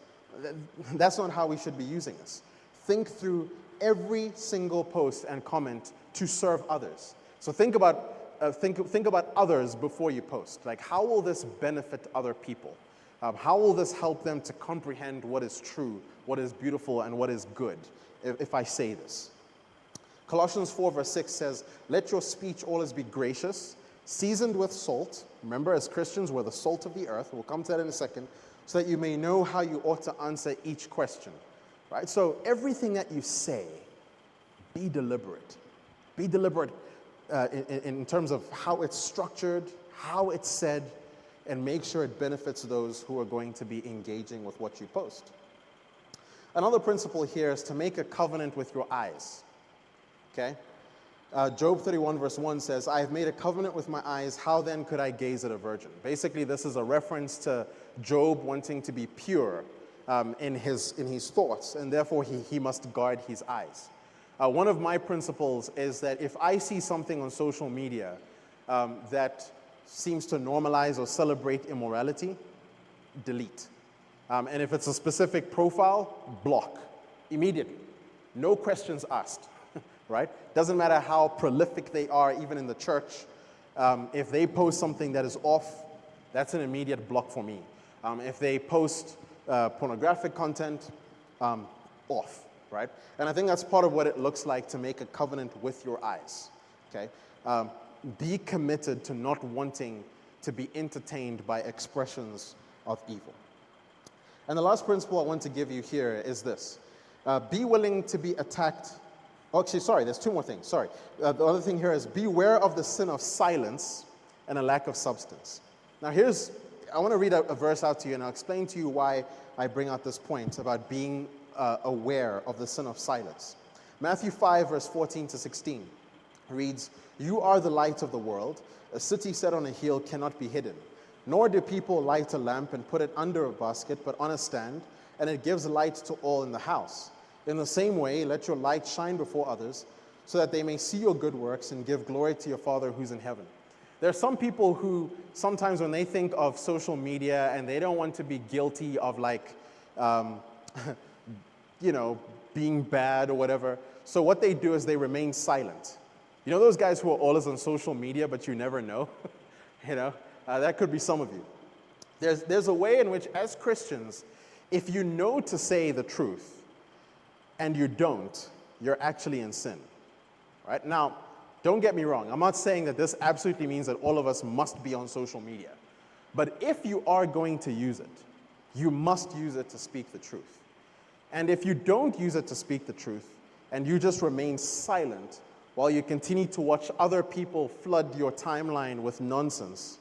That's not how we should be using this. Think through every single post and comment to serve others. So think about others before you post. Like, how will this benefit other people? How will this help them to comprehend what is true, what is beautiful, and what is good, if I say this? Colossians 4, verse 6 says, let your speech always be gracious, seasoned with salt. Remember, as Christians, we're the salt of the earth. We'll come to that in a second. So that you may know how you ought to answer each question. Right? So everything that you say, be deliberate. Be deliberate in terms of how it's structured, how it's said, and make sure it benefits those who are going to be engaging with what you post. Another principle here is to make a covenant with your eyes. Okay? Job 31 verse 1 says, I have made a covenant with my eyes, how then could I gaze at a virgin? Basically, this is a reference to Job wanting to be pure in his thoughts, and therefore he must guard his eyes. One of my principles is that if I see something on social media that seems to normalize or celebrate immorality, delete. And if it's a specific profile, block immediately. No questions asked. Right? Doesn't matter how prolific they are, even in the church. If they post something that is off, that's an immediate block for me. If they post pornographic content, off, right? And I think that's part of what it looks like to make a covenant with your eyes, okay? Be committed to not wanting to be entertained by expressions of evil. And the last principle I want to give you here is this. Be willing to be attacked. Oh, actually, sorry, there's two more things. Sorry. The other thing here is beware of the sin of silence and a lack of substance. Now, I want to read a verse out to you, and I'll explain to you why I bring out this point about being aware of the sin of silence. Matthew 5, verse 14 to 16 reads, you are the light of the world. A city set on a hill cannot be hidden. Nor do people light a lamp and put it under a basket, but on a stand, and it gives light to all in the house. In the same way, let your light shine before others, so that they may see your good works and give glory to your Father who's in heaven. There are some people who sometimes when they think of social media and they don't want to be guilty of being bad or whatever, so what they do is they remain silent. You know those guys who are always on social media but you never know? That could be some of you. There's a way in which as Christians, if you know to say the truth, and you don't, you're actually in sin, right? Now, don't get me wrong. I'm not saying that this absolutely means that all of us must be on social media. But if you are going to use it, you must use it to speak the truth. And if you don't use it to speak the truth, and you just remain silent while you continue to watch other people flood your timeline with nonsense,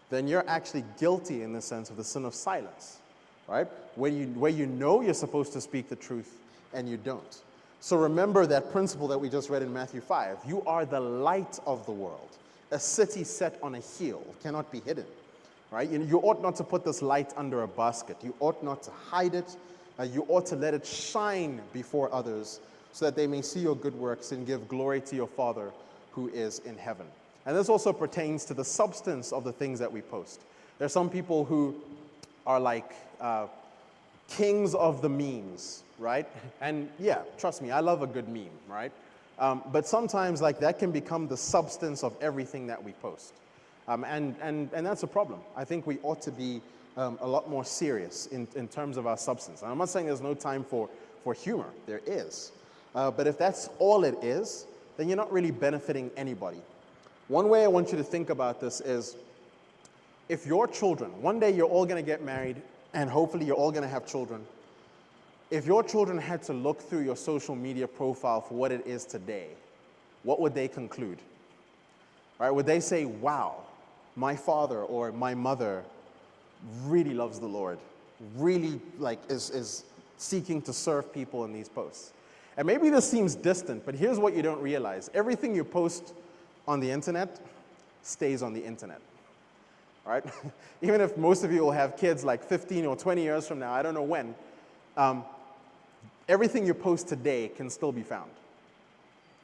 then you're actually guilty in the sense of the sin of silence, right? Where you know you're supposed to speak the truth and you don't. So remember that principle that we just read in Matthew 5. You are the light of the world. A city set on a hill cannot be hidden, right? You ought not to put this light under a basket. You ought not to hide it. You ought to let it shine before others so that they may see your good works and give glory to your Father who is in heaven. And this also pertains to the substance of the things that we post. There are some people who are like kings of the memes, right? And yeah, trust me, I love a good meme, right? But sometimes like that can become the substance of everything that we post. And that's a problem. I think we ought to be a lot more serious in terms of our substance. And I'm not saying there's no time for humor. There is. But if that's all it is, then you're not really benefiting anybody. One way I want you to think about this is, if your children, one day you're all going to get married, and hopefully you're all going to have children. If your children had to look through your social media profile for what it is today, what would they conclude? Right? Would they say, wow, my father or my mother really loves the Lord, really is seeking to serve people in these posts? And maybe this seems distant, but here's what you don't realize. Everything you post on the internet stays on the internet, right? Even if most of you will have kids like 15 or 20 years from now, I don't know when, everything you post today can still be found.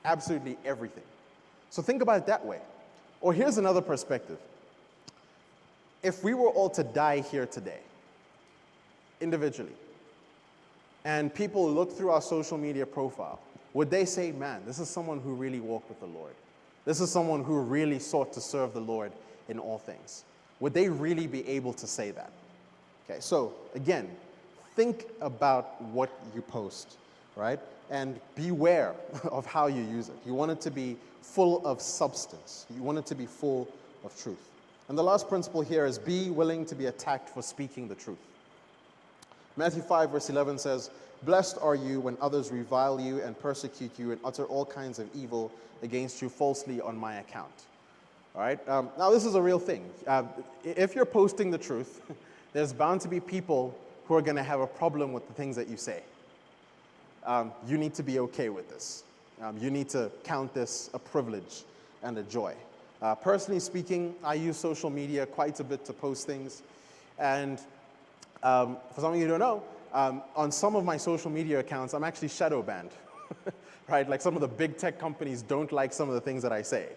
Absolutely everything. So think about it that way. Or here's another perspective. If we were all to die here today, individually, and people look through our social media profile, would they say, man, this is someone who really walked with the Lord? This is someone who really sought to serve the Lord in all things? Would they really be able to say that? Okay, so again, think about what you post, right? And beware of how you use it. You want it to be full of substance. You want it to be full of truth. And the last principle here is be willing to be attacked for speaking the truth. Matthew 5, verse 11 says, "Blessed are you when others revile you and persecute you and utter all kinds of evil against you falsely on my account." All right? Now, this is a real thing. If you're posting the truth, there's bound to be people who are going to have a problem with the things that you say. You need to be okay with this. You need to count this a privilege and a joy. Personally speaking, I use social media quite a bit to post things. And for some of you who don't know, on some of my social media accounts, I'm actually shadow banned. Right? Like some of the big tech companies don't like some of the things that I say.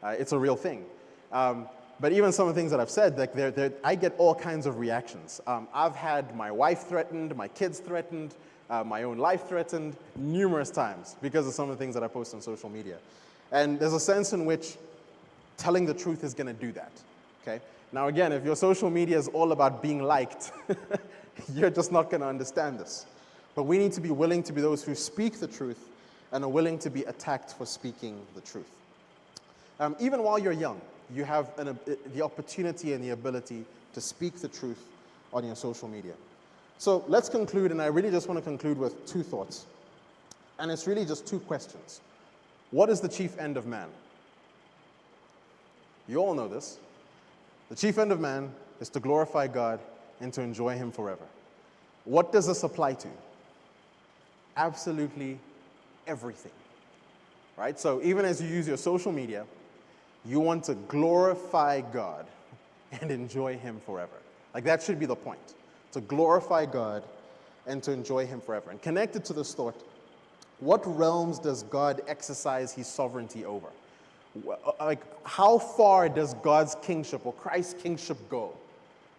It's a real thing. But even some of the things that I've said, like I get all kinds of reactions. I've had my wife threatened, my kids threatened, my own life threatened numerous times because of some of the things that I post on social media. And there's a sense in which telling the truth is going to do that. Okay? Now again, if your social media is all about being liked, you're just not going to understand this. But we need to be willing to be those who speak the truth and are willing to be attacked for speaking the truth. Even while you're young, you have the opportunity and the ability to speak the truth on your social media. So let's conclude, and I really just want to conclude with two thoughts. And it's really just two questions. What is the chief end of man? You all know this. The chief end of man is to glorify God and to enjoy Him forever. What does this apply to? Absolutely everything. Right? So even as you use your social media, you want to glorify God and enjoy Him forever. Like that should be the point. To glorify God and to enjoy Him forever. And connected to this thought, what realms does God exercise His sovereignty over? Like, how far does God's kingship or Christ's kingship go?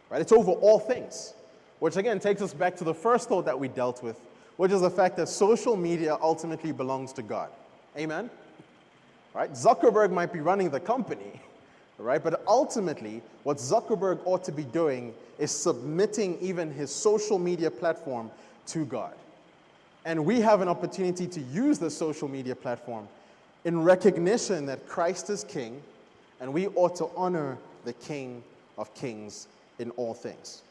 Right? It's over all things. Which again takes us back to the first thought that we dealt with, which is the fact that social media ultimately belongs to God. Amen? Right? Zuckerberg might be running the company, right? But ultimately, what Zuckerberg ought to be doing is submitting even his social media platform to God. And we have an opportunity to use the social media platform in recognition that Christ is King, and we ought to honor the King of Kings in all things.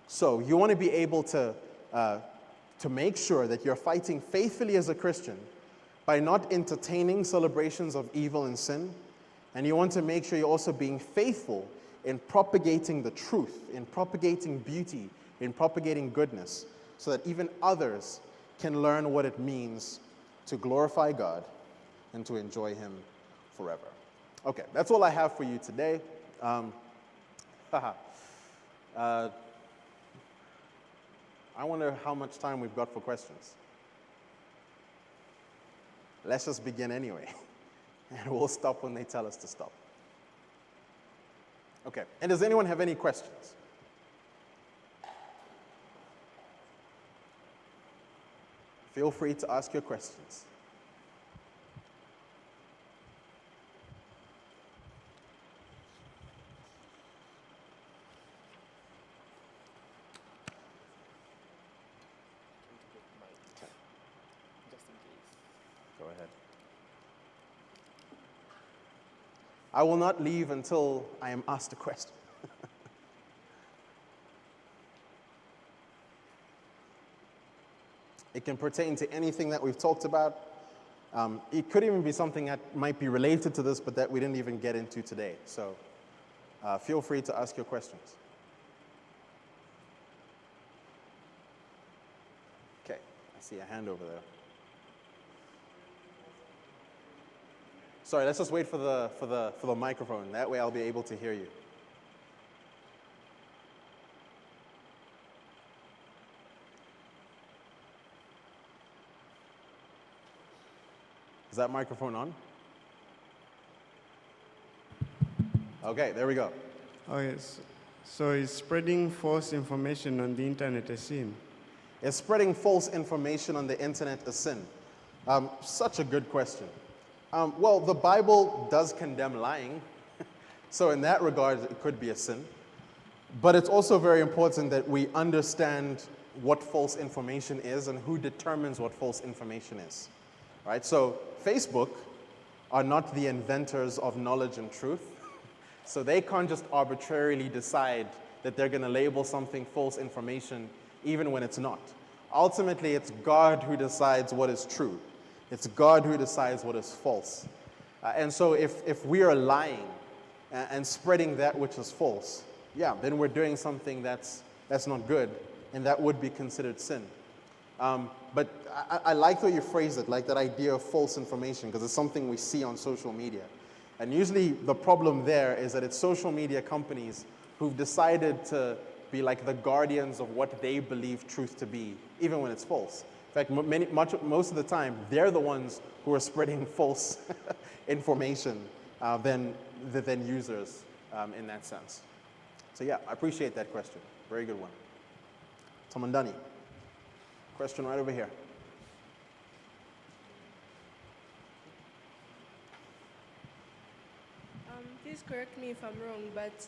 So you want to be able to make sure that you're fighting faithfully as a Christian by not entertaining celebrations of evil and sin, and you want to make sure you're also being faithful in propagating the truth, in propagating beauty, in propagating goodness, so that even others can learn what it means to glorify God and to enjoy Him forever. Okay, that's all I have for you today. I wonder how much time we've got for questions. Let's just begin anyway, and we'll stop when they tell us to stop. Okay, and does anyone have any questions? Feel free to ask your questions. Go ahead. I will not leave until I am asked a question. It can pertain to anything that we've talked about. It could even be something that might be related to this, but that we didn't even get into today. So feel free to ask your questions. Okay, I see a hand over there. Sorry, let's just wait for the microphone. That way I'll be able to hear you. Is that microphone on? Okay, there we go. Oh, yes. So is spreading false information on the internet a sin? Is spreading false information on the internet a sin? Such a good question. Well, the Bible does condemn lying. So in that regard, it could be a sin. But it's also very important that we understand what false information is and who determines what false information is. Right? So Facebook are not the inventors of knowledge and truth. So they can't just arbitrarily decide that they're going to label something false information even when it's not. Ultimately, it's God who decides what is true. It's God who decides what is false. And so if we are lying and spreading that which is false, yeah, then we're doing something that's not good, and that would be considered sin. But I like the way you phrase it, like that idea of false information, because it's something we see on social media. And usually the problem there is that it's social media companies who've decided to be like the guardians of what they believe truth to be, even when it's false. In fact, most of the time, they're the ones who are spreading false information than users in that sense. So yeah, I appreciate that question. Very good one. Tomandani. Question right over here. Please correct me if I'm wrong, but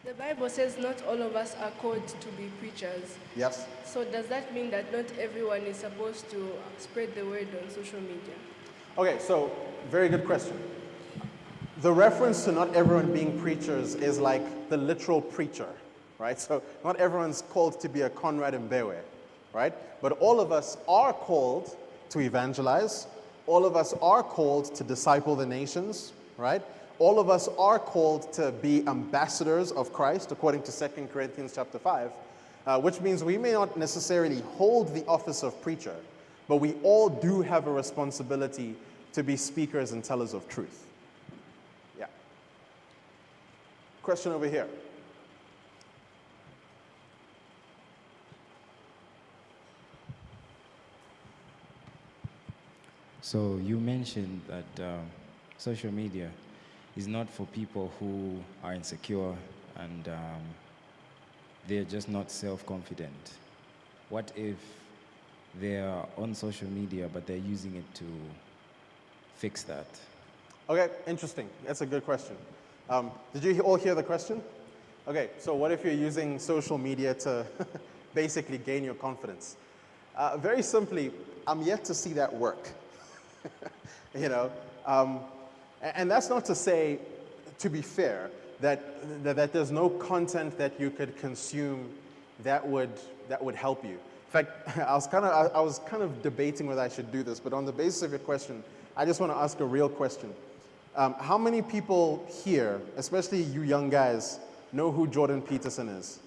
the Bible says not all of us are called to be preachers. Yes. So does that mean that not everyone is supposed to spread the word on social media? Okay, so very good question. The reference to not everyone being preachers is like the literal preacher, right? So not everyone's called to be a Conrad Mbewe, right? But all of us are called to evangelize. All of us are called to disciple the nations, right? All of us are called to be ambassadors of Christ, according to 2 Corinthians chapter 5, which means we may not necessarily hold the office of preacher, but we all do have a responsibility to be speakers and tellers of truth. Yeah. Question over here. So you mentioned that social media is not for people who are insecure and they're just not self-confident. What if they're on social media but they're using it to fix that? Okay, interesting. That's a good question. Did you all hear the question? Okay, so what if you're using social media to basically gain your confidence? Very simply, I'm yet to see that work. You know, and that's not to say, to be fair, that there's no content that you could consume that would help you. In fact, I was kind of debating whether I should do this, but on the basis of your question, I just want to ask a real question. How many people here, especially you young guys, know who Jordan Peterson is?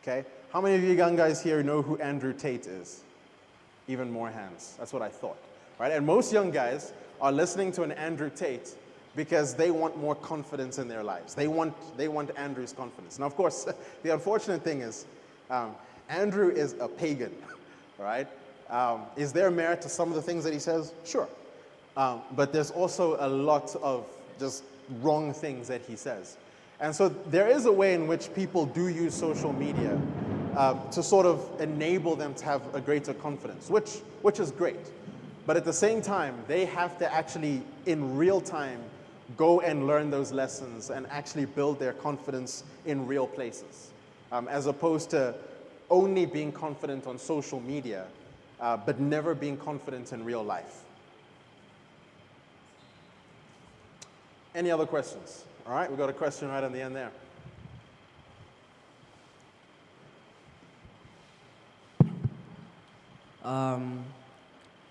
Okay. How many of you young guys here know who Andrew Tate is? Even more hands. That's what I thought. Right? And most young guys are listening to an Andrew Tate because they want more confidence in their lives. They want Andrew's confidence. Now, of course, the unfortunate thing is, Andrew is a pagan, right? Is there merit to some of the things that he says? Sure. But there's also a lot of just wrong things that he says. And so there is a way in which people do use social media to sort of enable them to have a greater confidence, which is great. But at the same time, they have to actually, in real time, go and learn those lessons and actually build their confidence in real places, as opposed to only being confident on social media, but never being confident in real life. Any other questions? All right, we got a question right on the end there.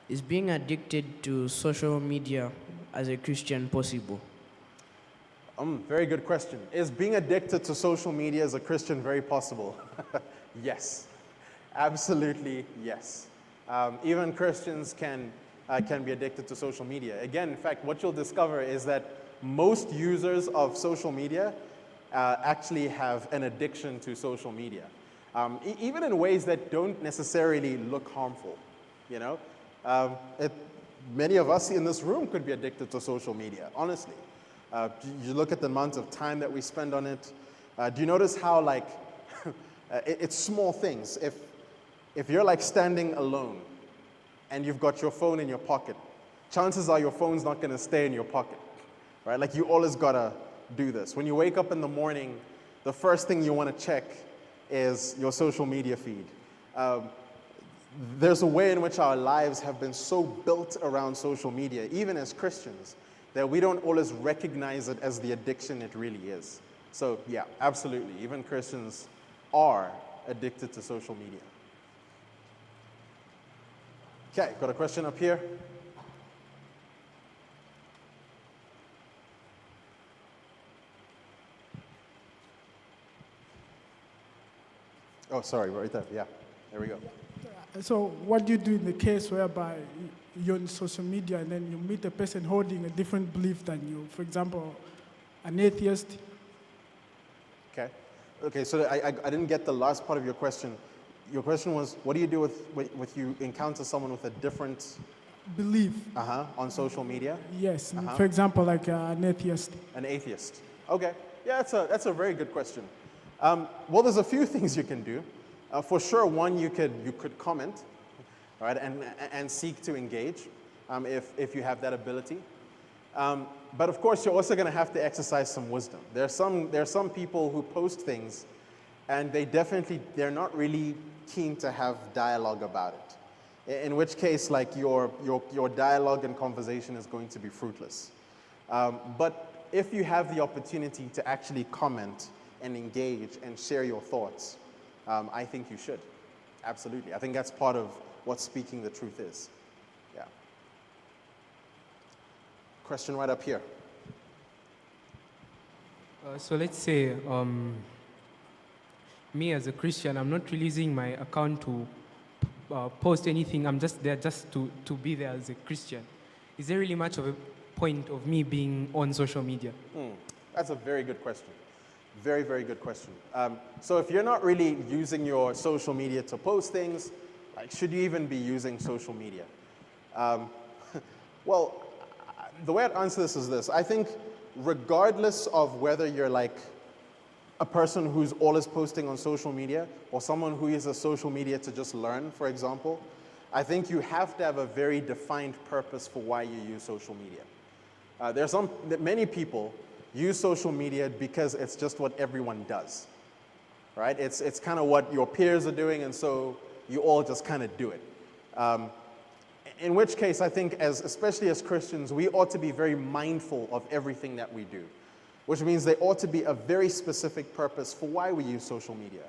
Is being addicted to social media as a Christian possible? Very good question. Is being addicted to social media as a Christian very possible? Yes, absolutely yes. Even Christians can be addicted to social media. Again, in fact, what you'll discover is that most users of social media actually have an addiction to social media, even in ways that don't necessarily look harmful. You know, many of us in this room could be addicted to social media, honestly. You look at the amount of time that we spend on it. Do you notice how, like, it's small things. If you're like standing alone and you've got your phone in your pocket, chances are your phone's not going to stay in your pocket, right? Like, you always got to do this. When you wake up in the morning, the first thing you want to check is your social media feed. There's a way in which our lives have been so built around social media, even as Christians, that we don't always recognize it as the addiction it really is. So yeah, absolutely. Even Christians are addicted to social media. Okay, got a question up here. Oh, sorry, right there. Yeah, there we go. So what do you do in the case whereby you're on social media and then you meet a person holding a different belief than you? For example, an atheist. Okay, so I didn't get the last part of your question. Your question was, what do you do with you encounter someone with a different Belief. On social media? Yes. For example, like an atheist. An atheist. Okay. Yeah, that's a very good question. Well, there's a few things you can do. For sure, one, you could comment, right, and seek to engage, if you have that ability. But of course, you're also going to have to exercise some wisdom. There are some people who post things, and they're not really keen to have dialogue about it. In which case, like, your dialogue and conversation is going to be fruitless. But if you have the opportunity to actually comment and engage and share your thoughts, I think you should. Absolutely. I think that's part of what speaking the truth is. Yeah. Question right up here. So let's say me as a Christian, I'm not releasing my account to post anything. I'm just there just to be there as a Christian. Is there really much of a point of me being on social media? That's a very good question. Very, very good question. So if you're not really using your social media to post things, like, should you even be using social media? Well, the way I'd answer this is this. I think regardless of whether you're like a person who's always posting on social media or someone who uses social media to just learn, for example, I think you have to have a very defined purpose for why you use social media. Many people use social media because it's just what everyone does, right? It's kind of what your peers are doing, and so you all just kind of do it. In which case, I think, especially as Christians, we ought to be very mindful of everything that we do, which means there ought to be a very specific purpose for why we use social media.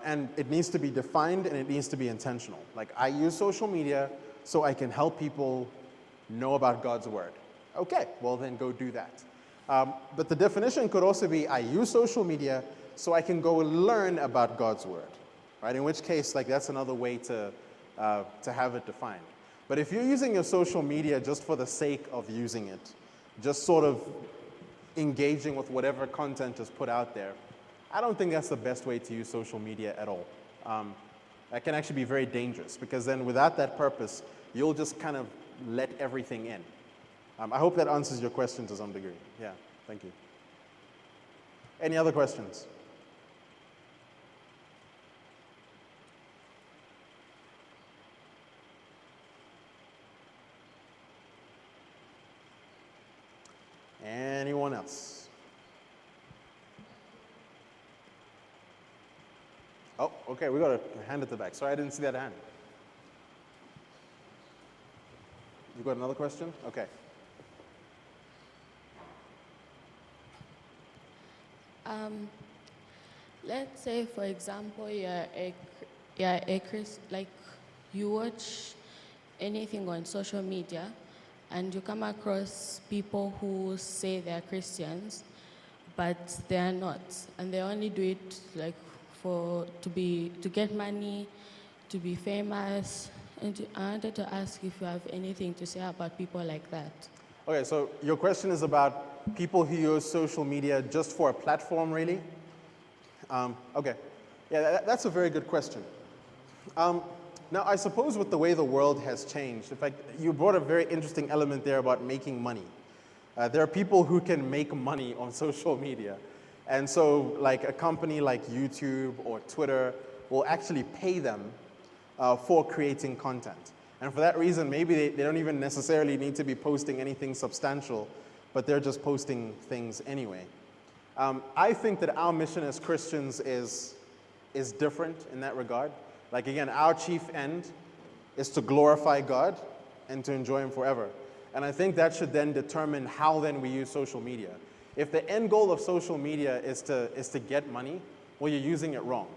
And it needs to be defined and it needs to be intentional. Like, I use social media so I can help people know about God's word. Okay, well then go do that. But the definition could also be, I use social media so I can go learn about God's word, right? In which case, like, that's another way to have it defined. But if you're using your social media just for the sake of using it, just sort of engaging with whatever content is put out there, I don't think that's the best way to use social media at all. That can actually be very dangerous, because then without that purpose, you'll just kind of let everything in. I hope that answers your question to some degree. Yeah, thank you. Any other questions? Anyone else? Oh, okay, we got a hand at the back. Sorry, I didn't see that hand. You got another question? Okay. Let's say, for example, like you watch anything on social media, and you come across people who say they're Christians, but they are not, and they only do it like to get money, to be famous. And I wanted to ask if you have anything to say about people like that. Okay, so your question is about people who use social media just for a platform, really? Okay, yeah, that's a very good question. Now, I suppose with the way the world has changed, in fact, you brought a very interesting element there about making money. There are people who can make money on social media. And so, like, a company like YouTube or Twitter will actually pay them for creating content. And for that reason, maybe they don't even necessarily need to be posting anything substantial, but they're just posting things anyway. I think that our mission as Christians is different in that regard. Like, again, our chief end is to glorify God and to enjoy Him forever. And I think that should then determine how then we use social media. If the end goal of social media is to get money, well, you're using it wrong.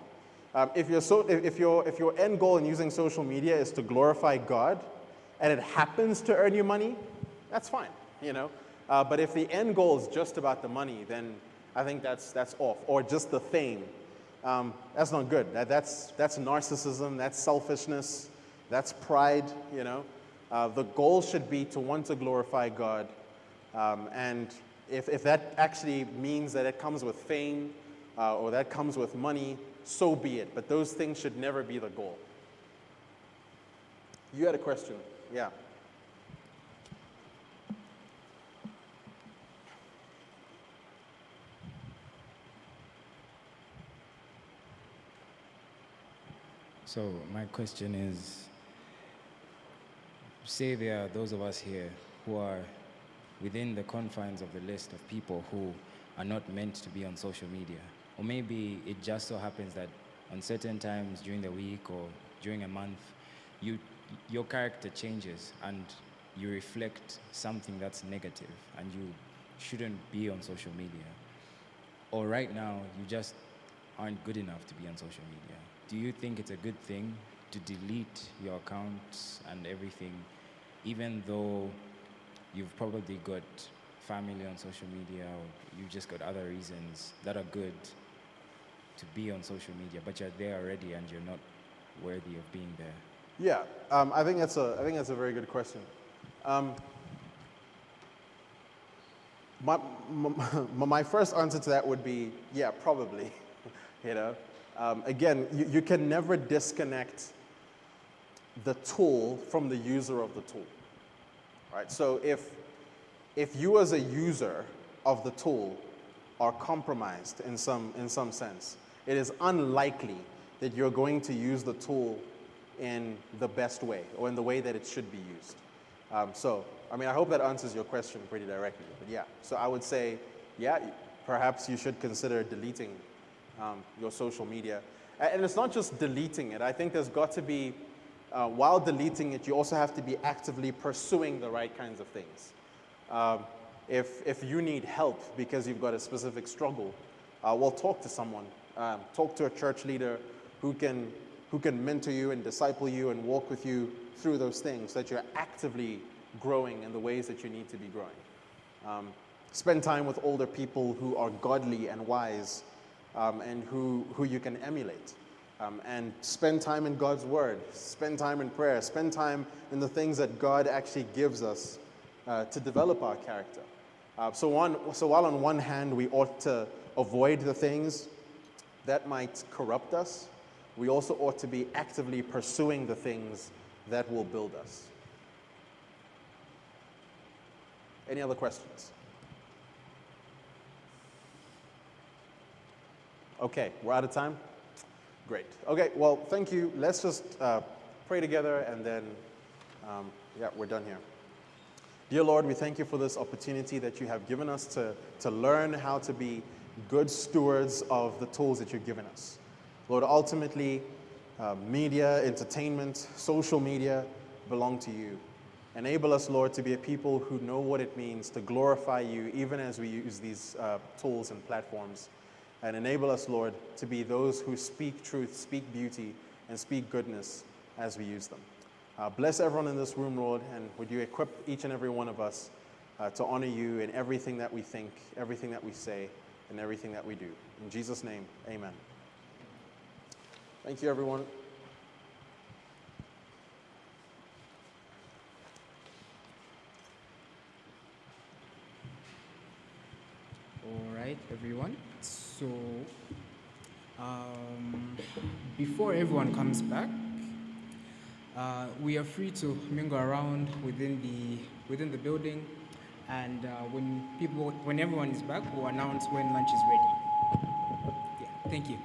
If your end goal in using social media is to glorify God, and it happens to earn you money, that's fine, you know. But if the end goal is just about the money, then I think that's off. Or just the fame, that's not good. That's narcissism. That's selfishness. That's pride. You know, the goal should be to want to glorify God, and if that actually means that it comes with fame or that comes with money, so be it. But those things should never be the goal. You had a question, yeah. So my question is, say there are those of us here who are within the confines of the list of people who are not meant to be on social media. Or maybe it just so happens that on certain times during the week or during a month, your character changes and you reflect something that's negative and you shouldn't be on social media. Or right now, you just aren't good enough to be on social media. Do you think it's a good thing to delete your accounts and everything, even though you've probably got family on social media or you've just got other reasons that are good to be on social media, but you're there already and you're not worthy of being there? Yeah, I think that's a very good question. My first answer to that would be, yeah, probably. You know, again, you can never disconnect the tool from the user of the tool, right? So if you as a user of the tool are compromised in some sense, it is unlikely that you're going to use the tool in the best way or in the way that it should be used. So, I mean, I hope that answers your question pretty directly. But yeah, so I would say, yeah, perhaps you should consider deleting your social media. And it's not just deleting it. I think there's got to be while deleting it, you also have to be actively pursuing the right kinds of things. If you need help because you've got a specific struggle, well, talk to someone. Talk to a church leader who can mentor you and disciple you and walk with you through those things so that you're actively growing in the ways that you need to be growing. Spend time with older people who are godly and wise, and who you can emulate. And spend time in God's word, spend time in prayer, spend time in the things that God actually gives us to develop our character. So while on one hand we ought to avoid the things that might corrupt us, we also ought to be actively pursuing the things that will build us. Any other questions? Okay, we're out of time? Great. Okay, well, thank you. Let's just pray together and then, we're done here. Dear Lord, we thank you for this opportunity that you have given us to learn how to be good stewards of the tools that you've given us. Lord, ultimately, media, entertainment, social media belong to you. Enable us, Lord, to be a people who know what it means to glorify you even as we use these tools and platforms. And enable us, Lord, to be those who speak truth, speak beauty, and speak goodness as we use them. Bless everyone in this room, Lord, and would you equip each and every one of us to honor you in everything that we think, everything that we say, and everything that we do. In Jesus' name, amen. Thank you, everyone. All right, everyone. So, before everyone comes back, we are free to mingle around within the building, and when everyone is back, we'll announce when lunch is ready. Yeah, thank you.